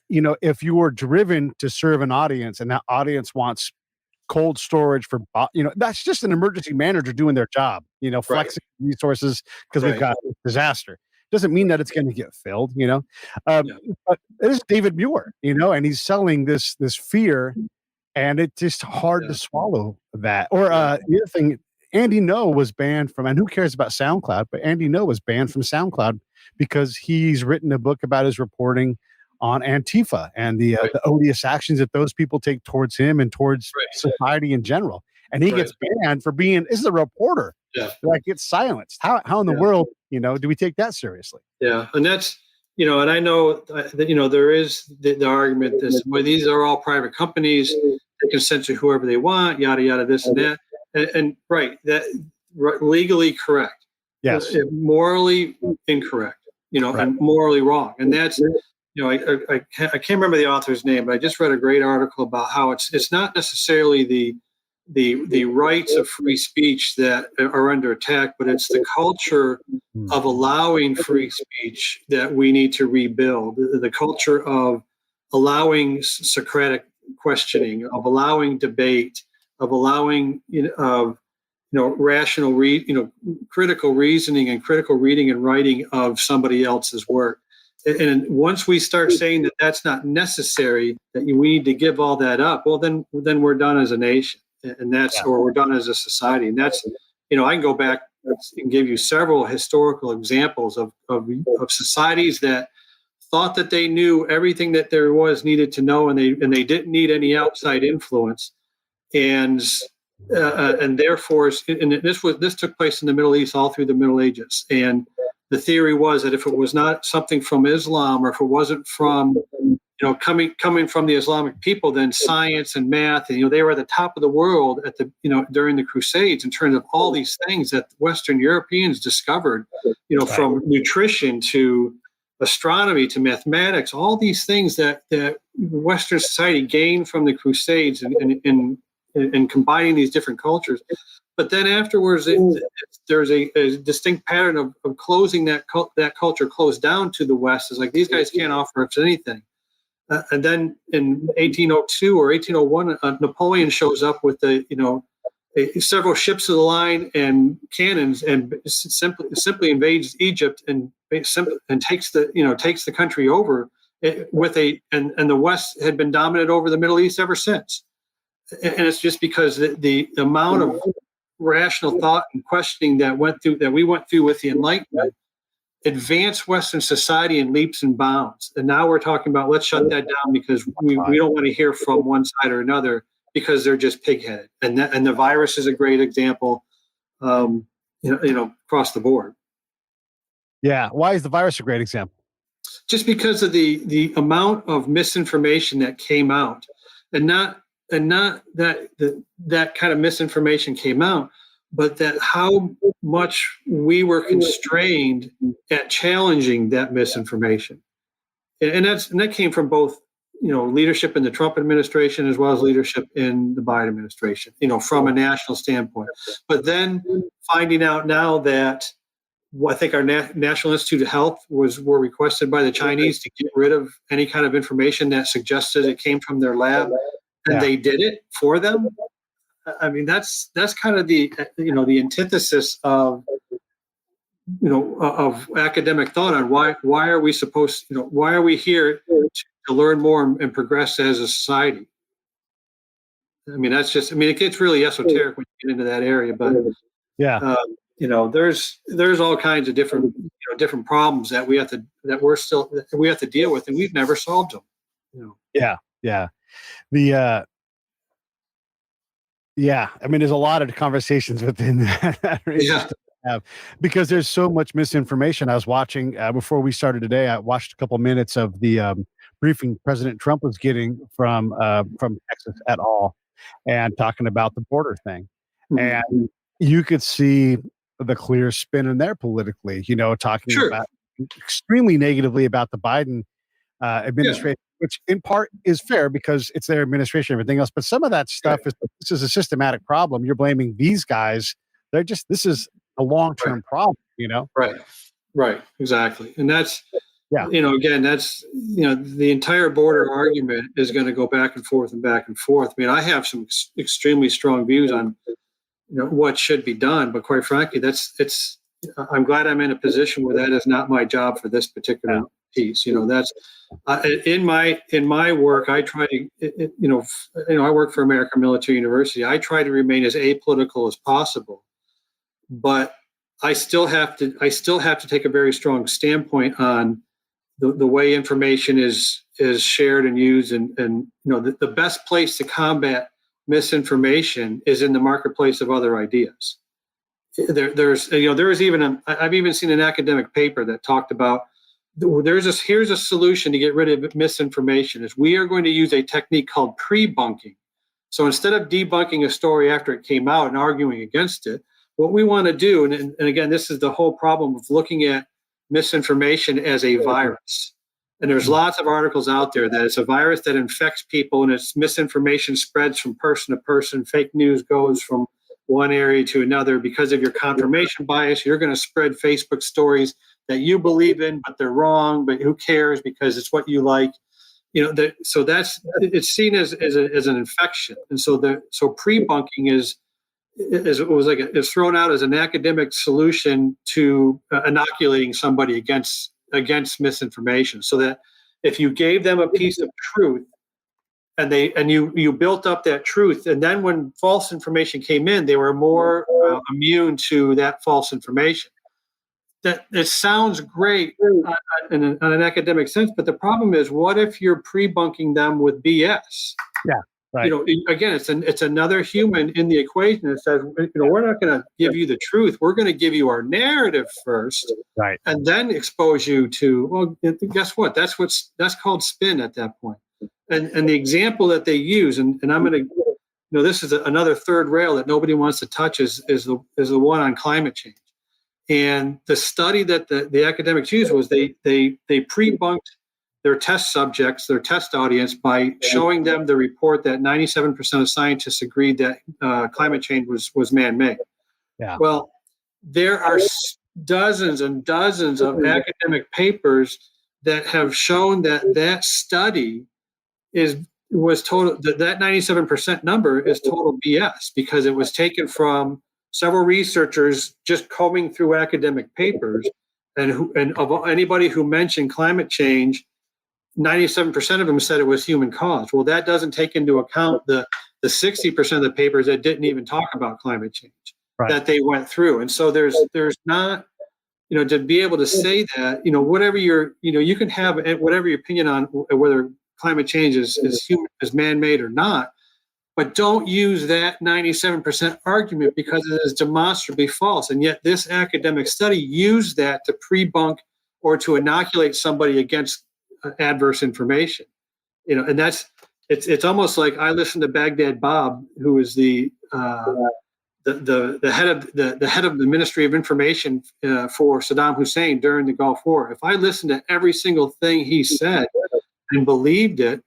Speaker 7: if you are driven to serve an audience and that audience wants cold storage for, that's just an emergency manager doing their job, flexing resources because we've got a disaster. Doesn't mean that it's going to get filled, but it is David Muir, and he's selling this fear, and it's just hard to swallow that. Or the other thing, Andy Ngo was banned from, and who cares about SoundCloud, but Andy Ngo was banned from SoundCloud because he's written a book about his reporting on Antifa and the odious actions that those people take towards him and towards society in general. And he gets banned for being, this is a reporter. Yeah. Like, gets silenced. How in the world, do we take that seriously? Yeah.
Speaker 6: And that's, and I know that, there is the argument that these are all private companies. They can censor whoever they want, yada, yada, this and that. and right, that legally correct.
Speaker 7: Yes.
Speaker 6: Morally incorrect,
Speaker 7: Right.
Speaker 6: and morally wrong. And that's, I can't remember the author's name, but I just read a great article about how it's not necessarily the rights of free speech that are under attack, but it's the culture of allowing free speech that we need to rebuild. The culture of allowing Socratic questioning, of allowing debate, of allowing rational critical reasoning and critical reading and writing of somebody else's work. And once we start saying that that's not necessary, that we need to give all that up, well, then we're done as a nation, and or we're done as a society. And that's, I can go back and give you several historical examples of societies that thought that they knew everything that there was needed to know, and they didn't need any outside influence, and therefore, this took place in the Middle East all through the Middle Ages. And the theory was that if it was not something from Islam, or if it wasn't from, coming from the Islamic people, then science and math, and they were at the top of the world at the, during the Crusades in terms of all these things that Western Europeans discovered, from nutrition to astronomy to mathematics, all these things that Western society gained from the Crusades and combining these different cultures. But then afterwards, there's a distinct pattern of closing that culture closed down to the West. It's like, these guys can't offer us anything. And then in 1802 or 1801, Napoleon shows up with several ships of the line and cannons, and simply invades Egypt and takes the country over and the West had been dominant over the Middle East ever since. And it's just because the amount of rational thought and questioning that we went through with the Enlightenment advanced Western society in leaps and bounds. And now we're talking about, let's shut that down because we don't want to hear from one side or another because they're just pig-headed. And the virus is a great example, across the board.
Speaker 7: Yeah. Why is the virus a great example?
Speaker 6: Just because of the amount of misinformation that came out, and not that kind of misinformation came out, but that how much we were constrained at challenging that misinformation. And that came from both, leadership in the Trump administration as well as leadership in the Biden administration, from a national standpoint. But then finding out now that I think our National Institute of Health were requested by the Chinese to get rid of any kind of information that suggested it came from their lab, and they did it for them. I mean, that's kind of the antithesis of academic thought on why are we supposed, why are we here to learn more and progress as a society. I mean, it gets really esoteric when you get into that area, but there's all kinds of different problems that we have to deal with, and we've never solved them.
Speaker 7: Yeah. I mean, there's a lot of conversations within that to have, because there's so much misinformation. I was watching before we started today. I watched a couple minutes of the briefing President Trump was getting from Texas et al. And talking about the border thing, and you could see the clear spin in there politically. Talking about extremely negatively about the Biden administration. Which in part is fair because it's their administration and everything else. But some of that stuff this is a systematic problem. You're blaming these guys. This is a long-term problem,
Speaker 6: Right. Exactly. And that's, again, that's, the entire border argument is going to go back and forth and back and forth. I mean, I have some extremely strong views on, what should be done, but quite frankly, I'm glad I'm in a position where that is not my job for this particular piece. That's in my work. I try to, I work for American Military University. I try to remain as apolitical as possible, but I still have to take a very strong standpoint on the way information is shared and used, and the best place to combat misinformation is in the marketplace of other ideas. I've even seen an academic paper that talked about here's a solution to get rid of misinformation is we are going to use a technique called prebunking. So instead of debunking a story after it came out and arguing against it, what we want to do, and again, this is the whole problem of looking at misinformation as a virus. And there's lots of articles out there that it's a virus that infects people, and it's misinformation spreads from person to person. Fake news goes from one area to another because of your confirmation bias. You're going to spread Facebook stories that you believe in, but they're wrong, but who cares because it's what you like. So it's seen as an infection. And so prebunking is thrown out as an academic solution to inoculating somebody against misinformation, so that if you gave them a piece of truth and you built up that truth, and then when false information came in, they were more immune to that false information. That it sounds great in an academic sense, but the problem is, what if you're prebunking them with BS?
Speaker 7: Yeah. Right.
Speaker 6: Again, it's another human in the equation that says, we're not going to give you the truth. We're going to give you our narrative first,
Speaker 7: right,
Speaker 6: and then expose you to. Well, guess what? That's called spin at that point. And the example that they use, and I'm going to, this is another third rail that nobody wants to touch is the one on climate change. And the study that the academics used was they pre-bunked their test subjects, their test audience, by showing them the report that 97% of scientists agreed that climate change was man-made.
Speaker 7: Yeah.
Speaker 6: Well, there are dozens and dozens of academic papers that have shown that study was total. That 97% number is total BS, because it was taken from several researchers just combing through academic papers, and of anybody who mentioned climate change, 97% of them said it was human caused. Well, that doesn't take into account the 60% of the papers that didn't even talk about climate change, right, that they went through. And so there's not, to be able to say that, whatever you can have whatever your opinion on whether climate change is man-made or not, but don't use that 97% argument, because it is demonstrably false. And yet this academic study used that to pre-bunk or to inoculate somebody against adverse information. And it's almost like I listened to Baghdad Bob, who is the head of the Ministry of Information for Saddam Hussein during the Gulf War. If I listened to every single thing he said and believed it,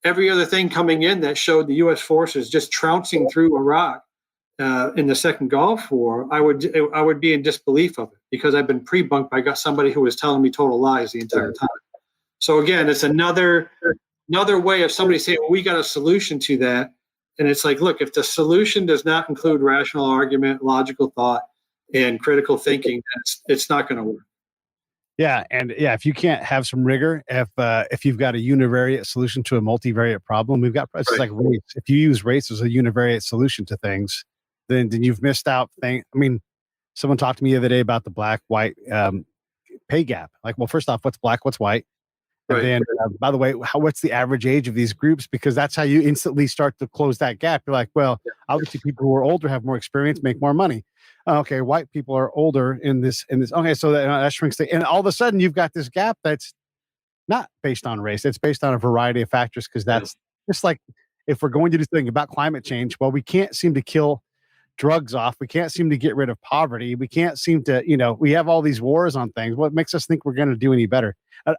Speaker 6: every other thing coming in that showed the U.S. forces just trouncing through Iraq in the second Gulf War, I would be in disbelief of it, because I've been pre-bunked by somebody who was telling me total lies the entire time. So again, it's another way of somebody saying, well, we got a solution to that. And it's like, look, if the solution does not include rational argument, logical thought, and critical thinking, it's not going to work.
Speaker 7: Yeah, and if you can't have some rigor, if you've got a univariate solution to a multivariate problem, we've got places like race. If you use race as a univariate solution to things, then you've missed out. Someone talked to me the other day about the black-white pay gap. Like, well, first off, what's black, what's white? And then, by the way, what's the average age of these groups? Because that's how you instantly start to close that gap. You're like, well, obviously people who are older have more experience, make more money. Okay, white people are older in this. Okay, so that shrinks and all of a sudden you've got this gap that's not based on race. It's based on a variety of factors, because that's just like, if we're going to do something about climate change, well, we can't seem to kill drugs off. We can't seem to get rid of poverty. We can't seem to, we have all these wars on things. What makes us think we're going to do any better?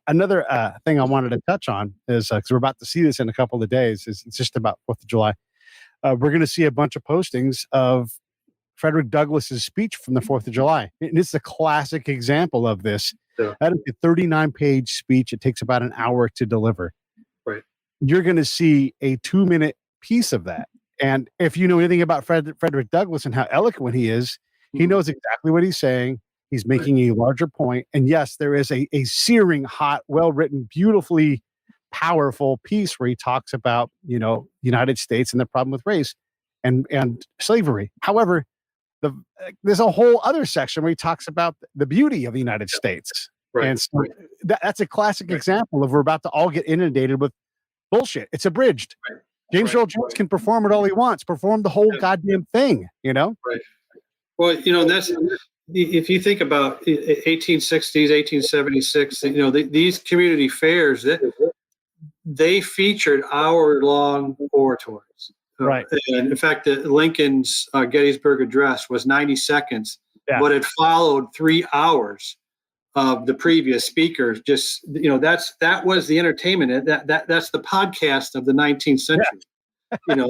Speaker 7: Another thing I wanted to touch on is, because we're about to see this in a couple of days, is it's just about 4th of July. We're going to see a bunch of postings of Frederick Douglass's speech from the 4th of July. And it's a classic example of this. Yeah. That is a 39-page speech. It takes about an hour to deliver.
Speaker 6: Right.
Speaker 7: You're going to see a 2-minute piece of that. And if you know anything about Frederick Douglass and how eloquent he is, he knows exactly what he's saying. He's making a larger point. And yes, there is a searing, hot, well-written, beautifully powerful piece where he talks about, the United States and the problem with race and slavery. However, there's a whole other section where he talks about the beauty of the United States. Right. And so that's a classic example of, we're about to all get inundated with bullshit. It's abridged. Right. James Earl Jones can perform it all he wants, perform the whole goddamn thing, Right.
Speaker 6: Well, that's, if you think about 1860s, 1876, these community fairs, they featured hour-long oratories.
Speaker 7: Right.
Speaker 6: And in fact, Lincoln's Gettysburg Address was 90 seconds, but it followed 3 hours of the previous speakers. Just, that was the entertainment. That's the podcast of the 19th century.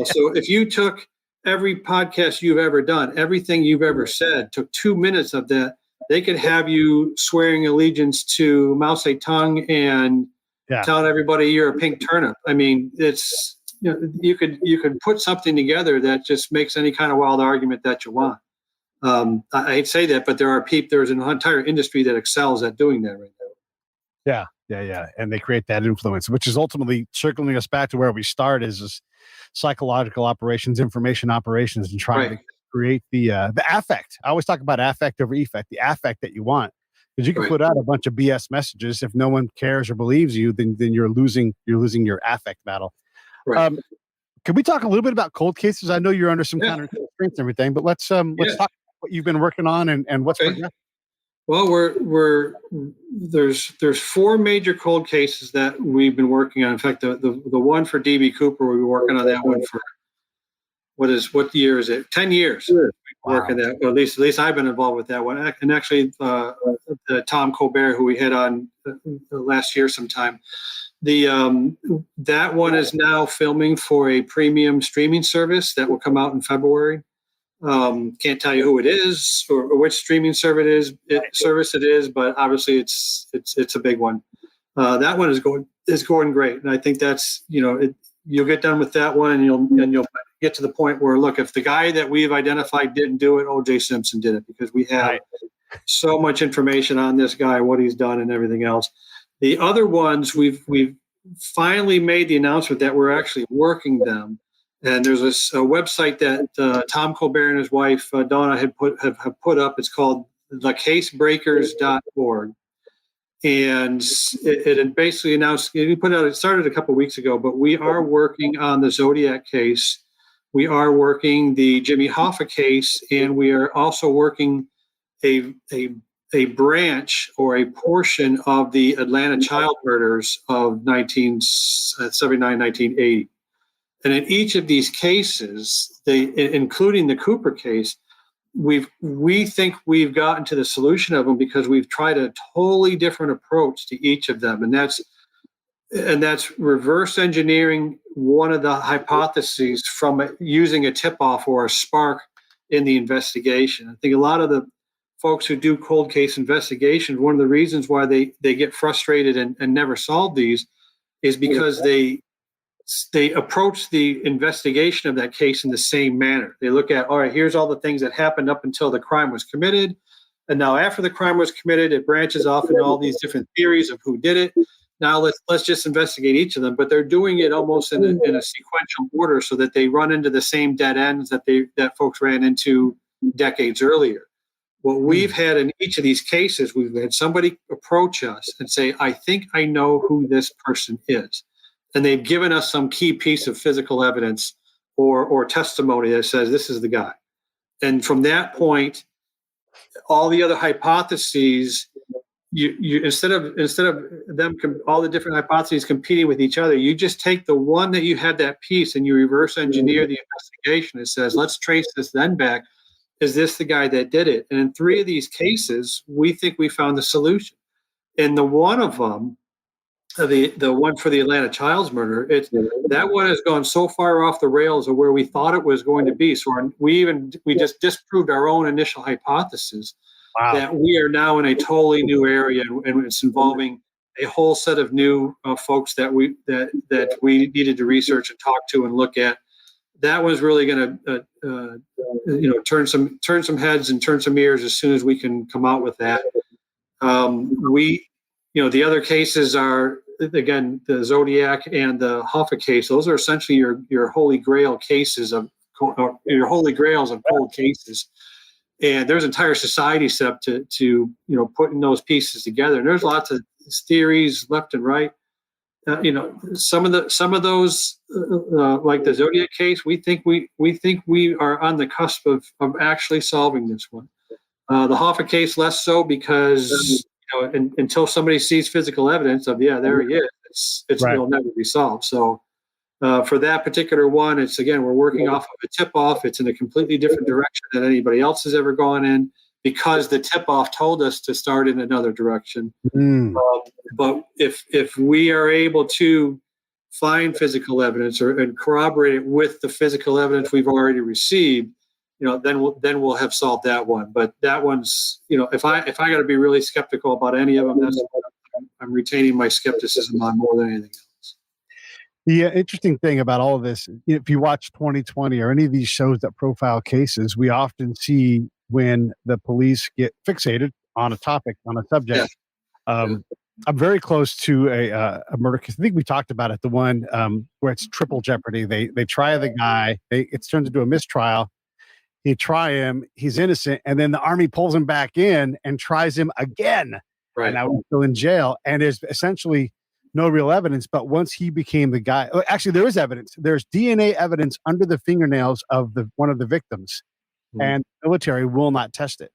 Speaker 6: So if you took every podcast you've ever done, everything you've ever said, took 2 minutes of that, they could have you swearing allegiance to Mao Zedong and telling everybody you're a pink turnip. I mean, it's, you could put something together that just makes any kind of wild argument that you want. I hate to say that, but there's an entire industry that excels at doing that right now.
Speaker 7: Yeah. And they create that influence, which is ultimately circling us back to where we start, is psychological operations, information operations, and trying to create the affect. I always talk about affect over effect, the affect that you want, because you can put out a bunch of BS messages. If no one cares or believes you, then you're losing your affect battle.
Speaker 6: Right.
Speaker 7: Can we talk a little bit about cold cases? I know you're under some kind of constraints and everything, but let's talk about what you've been working on and what's progressing.
Speaker 6: Well, there's 4 major cold cases that we've been working on. In fact, the one for DB Cooper, we've been working on that one for what year is it? 10 years. Sure. Working that, or at least I've been involved with that one. And actually, Tom Colbert, who we had on last year sometime, that one is now filming for a premium streaming service that will come out in February. Can't tell you who it is or which streaming service it is, but obviously it's a big one. That one is going great, and I think that's you'll get done with that one, and you'll get to the point where, look, if the guy that we've identified didn't do it, O.J. Simpson did it, because we have so much information on this guy, what he's done, and everything else. The other ones we've finally made the announcement that we're actually working them. And there's a website that Tom Colbert and his wife Donna have put up. It's called Casebreakers.org, and it basically announced. It started a couple of weeks ago, but we are working on the Zodiac case. We are working the Jimmy Hoffa case, and we are also working a branch or a portion of the Atlanta child murders of 1979, 1980. And in each of these cases, including the Cooper case, we think we've gotten to the solution of them because we've tried a totally different approach to each of them, and that's reverse engineering one of the hypotheses from using a tip-off or a spark in the investigation. I think a lot of the folks who do cold case investigations, one of the reasons why they get frustrated and never solve these is because they approach the investigation of that case in the same manner. They look at, all right, here's all the things that happened up until the crime was committed. And now after the crime was committed, it branches off into all these different theories of who did it. Now let's just investigate each of them. But they're doing it almost in a sequential order so that they run into the same dead ends that folks ran into decades earlier. What we've had in each of these cases, we've had somebody approach us and say, I think I know who this person is. And they've given us some key piece of physical evidence or testimony that says this is the guy. And from that point, all the other hypotheses, you instead of them all the different hypotheses competing with each other, you just take the one that you had that piece and you reverse engineer the investigation. It says, let's trace this then back. Is this the guy that did it? And in 3 of these cases, we think we found the solution. In the one of them, the one for the Atlanta child's murder, that one has gone so far off the rails of where we thought it was going to be. So we just disproved our own initial hypothesis that we are now in a totally new area, and it's involving a whole set of new folks that we needed to research and talk to and look at. That was really going to turn some heads and turn some ears as soon as we can come out with that. The other cases are, again, the Zodiac and the Hoffa case. Those are essentially your holy grail cases your holy grails of cold cases. And there's entire society set up to putting those pieces together. And there's lots of theories left and right. Some of those, like the Zodiac case, we think we are on the cusp of actually solving this one. The Hoffa case, less so, because until somebody sees physical evidence of there he is, it'll never be solved. So For that particular one, it's again, we're working off of a tip-off. It's in a completely different direction than anybody else has ever gone in because the tip-off told us to start in another direction. But if we are able to find physical evidence and corroborate it with the physical evidence we've already received, then we'll have solved that one. But that one's, if I got to be really skeptical about any of them, I'm retaining my skepticism on more than anything else.
Speaker 7: The interesting thing about all of this, if you watch 2020 or any of these shows that profile cases, we often see when the police get fixated on a topic, on a subject. Yeah. I'm very close to a murder case. I think we talked about it, the one where it's triple jeopardy. They try the guy. It turns into a mistrial. He try him. He's innocent. And then the army pulls him back in and tries him again. Right. And now he's still in jail. And there's essentially no real evidence, but once he became the guy, actually there is evidence. There's DNA evidence under the fingernails of one of the victims, and the military will not test it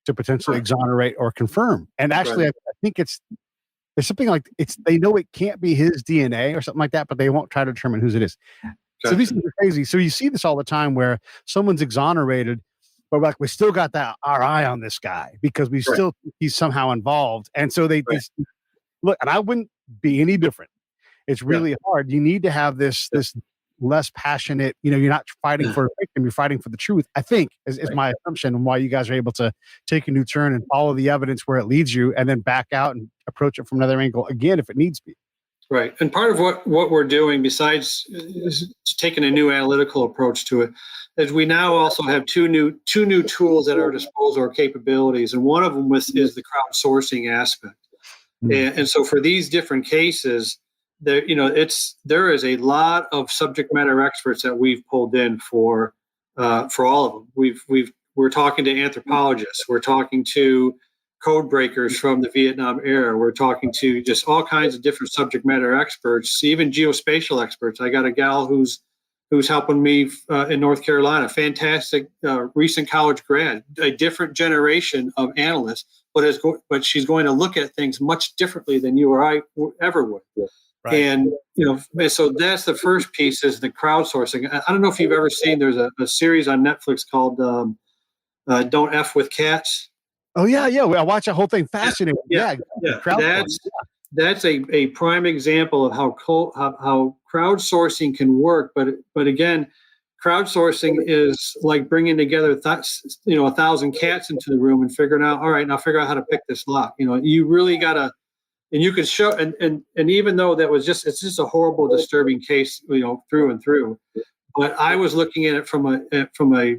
Speaker 7: to potentially exonerate or confirm. And actually, I think there's something like they know it can't be his DNA or something like that, but they won't try to determine whose it is. So these things are crazy. So you see this all the time where someone's exonerated, but we still got our eye on this guy because we still think he's somehow involved. And so they look, and I wouldn't be any different. It's really hard. You need to have this less passionate, you're not fighting for a victim, you're fighting for the truth, I think, is my assumption, and why you guys are able to take a new turn and follow the evidence where it leads you and then back out and approach it from another angle again if it needs to be. Right.
Speaker 6: And part of what we're doing, besides taking a new analytical approach to it, is we now also have two new tools at our disposal, or capabilities. And one of them is the crowdsourcing aspect. And so for these different cases, there is a lot of subject matter experts that we've pulled in for all of them. We're talking to anthropologists, we're talking to code breakers from the Vietnam era, we're talking to just all kinds of different subject matter experts, even geospatial experts. I got a gal who's helping me in North Carolina, fantastic recent college grad, a different generation of analysts, but she's going to look at things much differently than you or I ever would. Yeah. Right. And, so that's the first piece, is the crowdsourcing. I don't know if you've ever seen, there's a series on Netflix called Don't F with Cats.
Speaker 7: Oh, yeah. I watch the whole thing. Fascinating. Yeah.
Speaker 6: That's a prime example of how crowdsourcing can work. But again, crowdsourcing is like bringing together 1,000 cats into the room and figuring out, all right, now figure out how to pick this lock. You really got to, and you can show, and even though it's just a horrible, disturbing case, through and through. But I was looking at it from a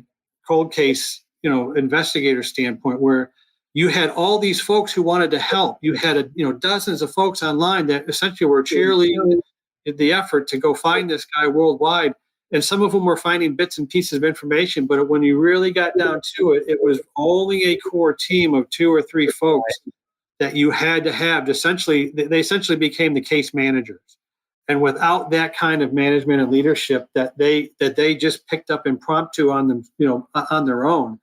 Speaker 6: cold case, investigator standpoint, where you had all these folks who wanted to help. You had dozens of folks online that essentially were cheerleading the effort to go find this guy worldwide. And some of them were finding bits and pieces of information, but when you really got down to it, it was only a core team of 2 or 3 folks that you had to have. They essentially became the case managers. And without that kind of management and leadership that they just picked up impromptu on them, on their own,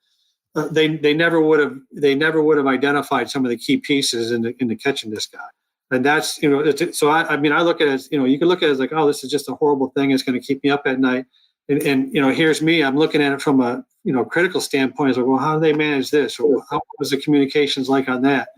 Speaker 6: they never would have identified some of the key pieces into catching this guy. And that's, so I look at it as, you can look at it as like, oh, this is just a horrible thing. It's going to keep me up at night. And here's me, I'm looking at it from a, critical standpoint. It's like, well, how do they manage this? Or how was the communications like on that?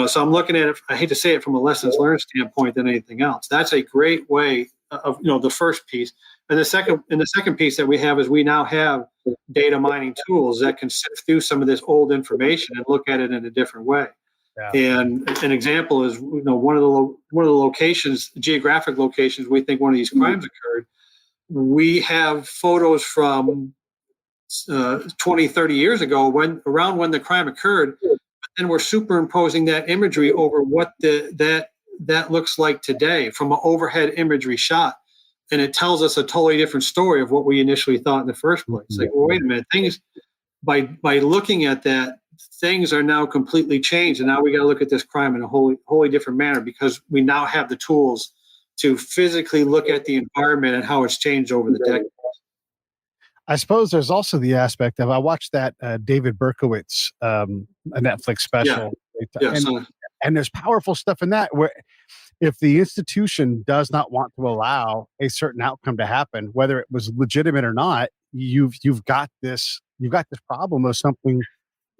Speaker 6: So I'm looking at it, I hate to say it, from a lessons learned standpoint than anything else. That's a great way of, the first piece. And the second piece that we have is we now have data mining tools that can sift through some of this old information and look at it in a different way. Yeah. And an example is, one of the locations, geographic locations, we think one of these crimes occurred. We have photos from 20, 30 years ago around when the crime occurred, and we're superimposing that imagery over what that looks like today from an overhead imagery shot. And it tells us a totally different story of what we initially thought in the first place. Like, well, wait a minute, things by looking at that, things are now completely changed. And now we got to look at this crime in a wholly different manner, because we now have the tools to physically look at the environment and how it's changed over the decades.
Speaker 7: I suppose there's also the aspect of, I watched that David Berkowitz, a Netflix special. Yeah. And there's powerful stuff in that where if the institution does not want to allow a certain outcome to happen, whether it was legitimate or not, you've got this problem of something.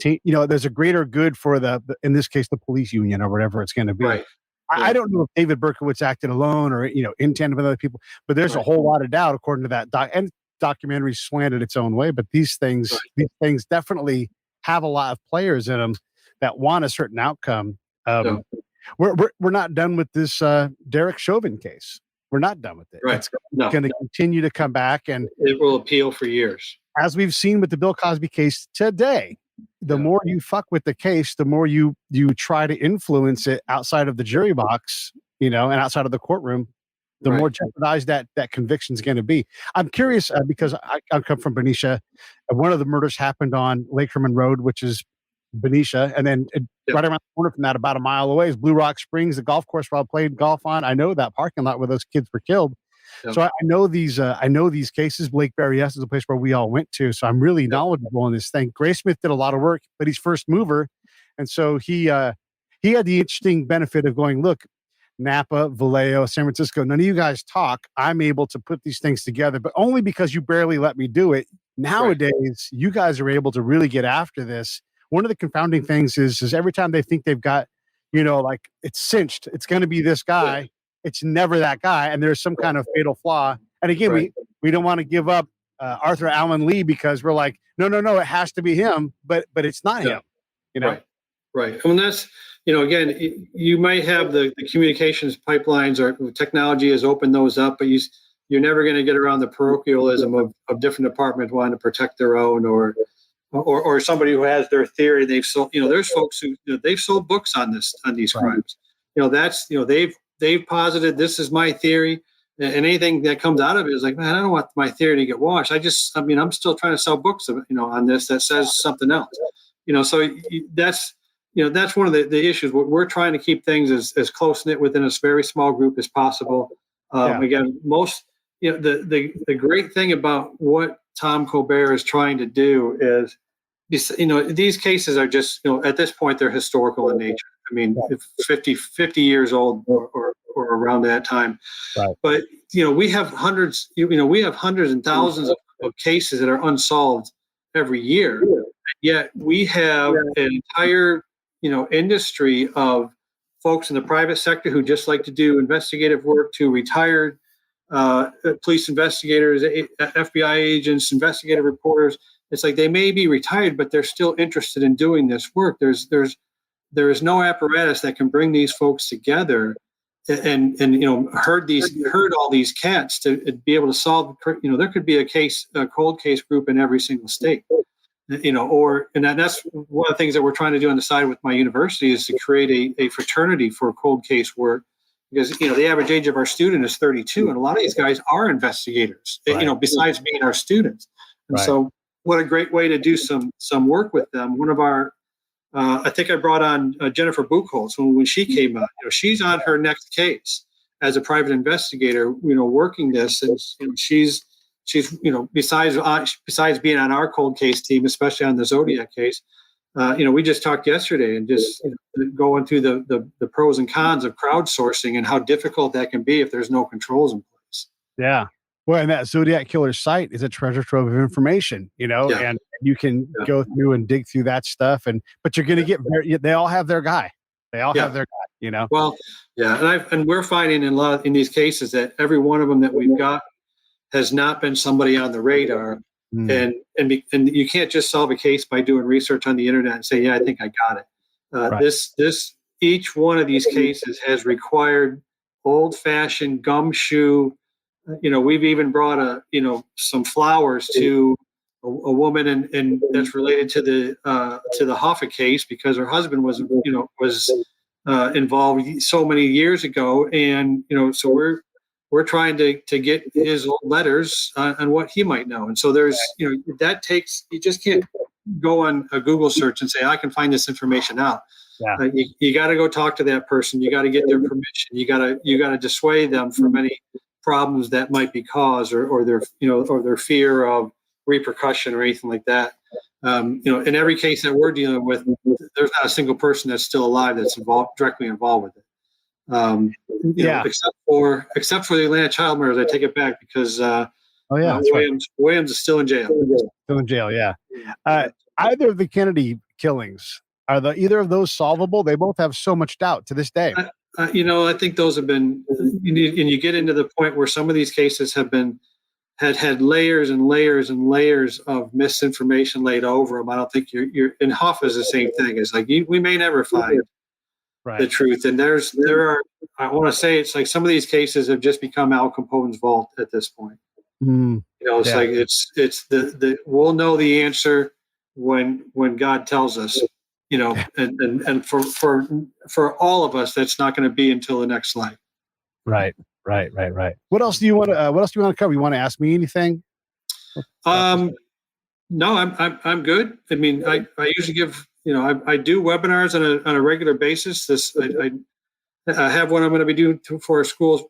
Speaker 7: There's a greater good for the in this case the police union or whatever it's going to be.
Speaker 6: Right.
Speaker 7: I don't know if David Berkowitz acted alone or in tandem with other people, but there's a whole lot of doubt according to that and documentary slanted its own way. But these things definitely have a lot of players in them that want a certain outcome. We're not done with this Derek Chauvin case. We're not done with it.
Speaker 6: Right.
Speaker 7: It's going to continue to come back, and
Speaker 6: it will appeal for years. As
Speaker 7: we've seen with the Bill Cosby case today, the more you fuck with the case, the more you try to influence it outside of the jury box, and outside of the courtroom, the more jeopardized that conviction is going to be. I'm curious because I come from Benicia. One of the murders happened on Lake Herman Road, which is Benicia, and then right around the corner from that, about a mile away, is Blue Rock Springs, the golf course where I played golf on. I know that parking lot where those kids were killed. Yep. So I know these cases. Blake Berry S is a place where we all went to. So I'm really knowledgeable in this thing. Graysmith did a lot of work, but he's first mover, and so he had the interesting benefit of going, look, Napa, Vallejo, San Francisco, none of you guys talk. I'm able to put these things together, but only because you barely let me do it. Nowadays, you guys are able to really get after this. One of the confounding things is every time they think they've got, like it's cinched, it's going to be this guy. It's never that guy, and there's some kind of fatal flaw. And again, we don't want to give up Arthur Allen Lee because we're like, no, it has to be him, but it's not him.
Speaker 6: Right. I mean, that's again, you might have the communications pipelines or technology has opened those up, but you're never going to get around the parochialism of different departments wanting to protect their own or somebody who has their theory. They've sold, there's folks who they've sold books on these crimes. They've posited this is my theory, and anything that comes out of it is like, man, I don't want my theory to get washed. I'm still trying to sell books, on this that says something else. So that's one of the issues. We're trying to keep things as close knit within a very small group as possible. Again, the great thing about what Tom Colbert is trying to do is, these cases are just, at this point, they're historical in nature. I mean, 50 years old or around that time. Right. But, we have hundreds and thousands of cases that are unsolved every year. Yet we have an entire, industry of folks in the private sector who just like to do investigative work, to retired police investigators, FBI agents, investigative reporters. It's like they may be retired, but they're still interested in doing this work. There is no apparatus that can bring these folks together and herd all these cats to be able to solve. There could be a cold case group in every single state. That's one of the things that we're trying to do on the side with my university is to create a fraternity for cold case work, because the average age of our student is 32, and a lot of these guys are investigators. Besides being our students, and so what a great way to do some work with them. One of our I think I brought on Jennifer Buchholz when she came out. She's on her next case as a private investigator, working this, and she's besides being on our cold case team, especially on the Zodiac case, we just talked yesterday and just going through the pros and cons of crowdsourcing and how difficult that can be if there's no controls in place.
Speaker 7: Yeah. Well, and that Zodiac Killer site is a treasure trove of information, and you can go through and dig through that stuff. But you're going to get they all have their guy. They all have their guy,
Speaker 6: Well, and we're finding in these cases that every one of them that we've got has not been somebody on the radar. And you can't just solve a case by doing research on the internet and say, I think I got it. Each one of these cases has required old-fashioned gumshoe. We've even brought some flowers to a woman and that's related to the Hoffa case, because her husband was involved so many years ago, and so we're trying to get his old letters on what he might know. And so there's, that takes, you just can't go on a Google search and say, I can find this information out. Yeah. You got to go talk to that person. You got to get their permission. You got to dissuade them from any problems that might be caused or their fear of repercussion or anything like that. In every case that we're dealing with, there's not a single person that's still alive that's directly involved with it. Except for the Atlanta child murders, I take it back because Williams is still in jail.
Speaker 7: Still in jail, yeah. Either of the Kennedy killings, are either of those solvable? They both have so much doubt to this day.
Speaker 6: I think those have been, and you get into the point where some of these cases had layers and layers and layers of misinformation laid over them. I don't think you're in Hoffa is the same thing. It's like we may never find the truth. And there are, I want to say, it's like some of these cases have just become Al Capone's vault at this point. It's like it's the we'll know the answer when God tells us. And for all of us, that's not going to be until the next slide.
Speaker 7: Right. What else do you want to cover? You want to ask me anything?
Speaker 6: No, I'm good. I mean, I usually give, I do webinars on a regular basis. I have one I'm going to be doing for schools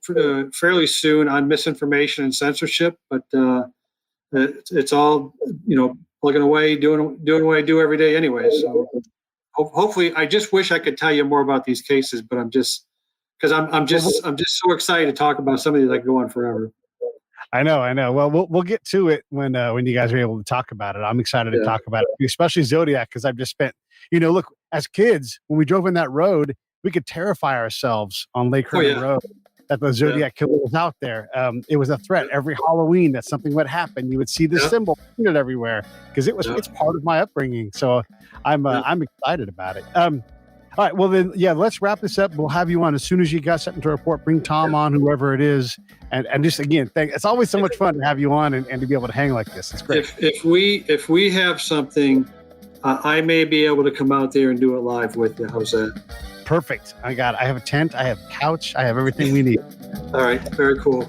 Speaker 6: fairly soon on misinformation and censorship, but it's all, plugging away, doing what I do every day anyway. So hopefully, I just wish I could tell you more about these cases, but I'm just so excited to talk about some of these. I could go on forever.
Speaker 7: I know. Well, we'll get to it when you guys are able to talk about it. I'm excited to talk about it, especially Zodiac, because I've just spent, look, as kids, when we drove in that road, we could terrify ourselves on Lake Herman Road that the Zodiac killer was out there. It was a threat. Every Halloween that something would happen, you would see the symbol painted everywhere because it's part of my upbringing. So I'm excited about it. All right. Well, then, let's wrap this up. We'll have you on as soon as you got something to report. Bring Tom on, whoever it is. And just, again, it's always so much fun to have you on and to be able to hang like this. It's great.
Speaker 6: If we have something, I may be able to come out there and do it live with you. How's that?
Speaker 7: Perfect. I have a tent. I have a couch. I have everything we need.
Speaker 6: All right. Very cool.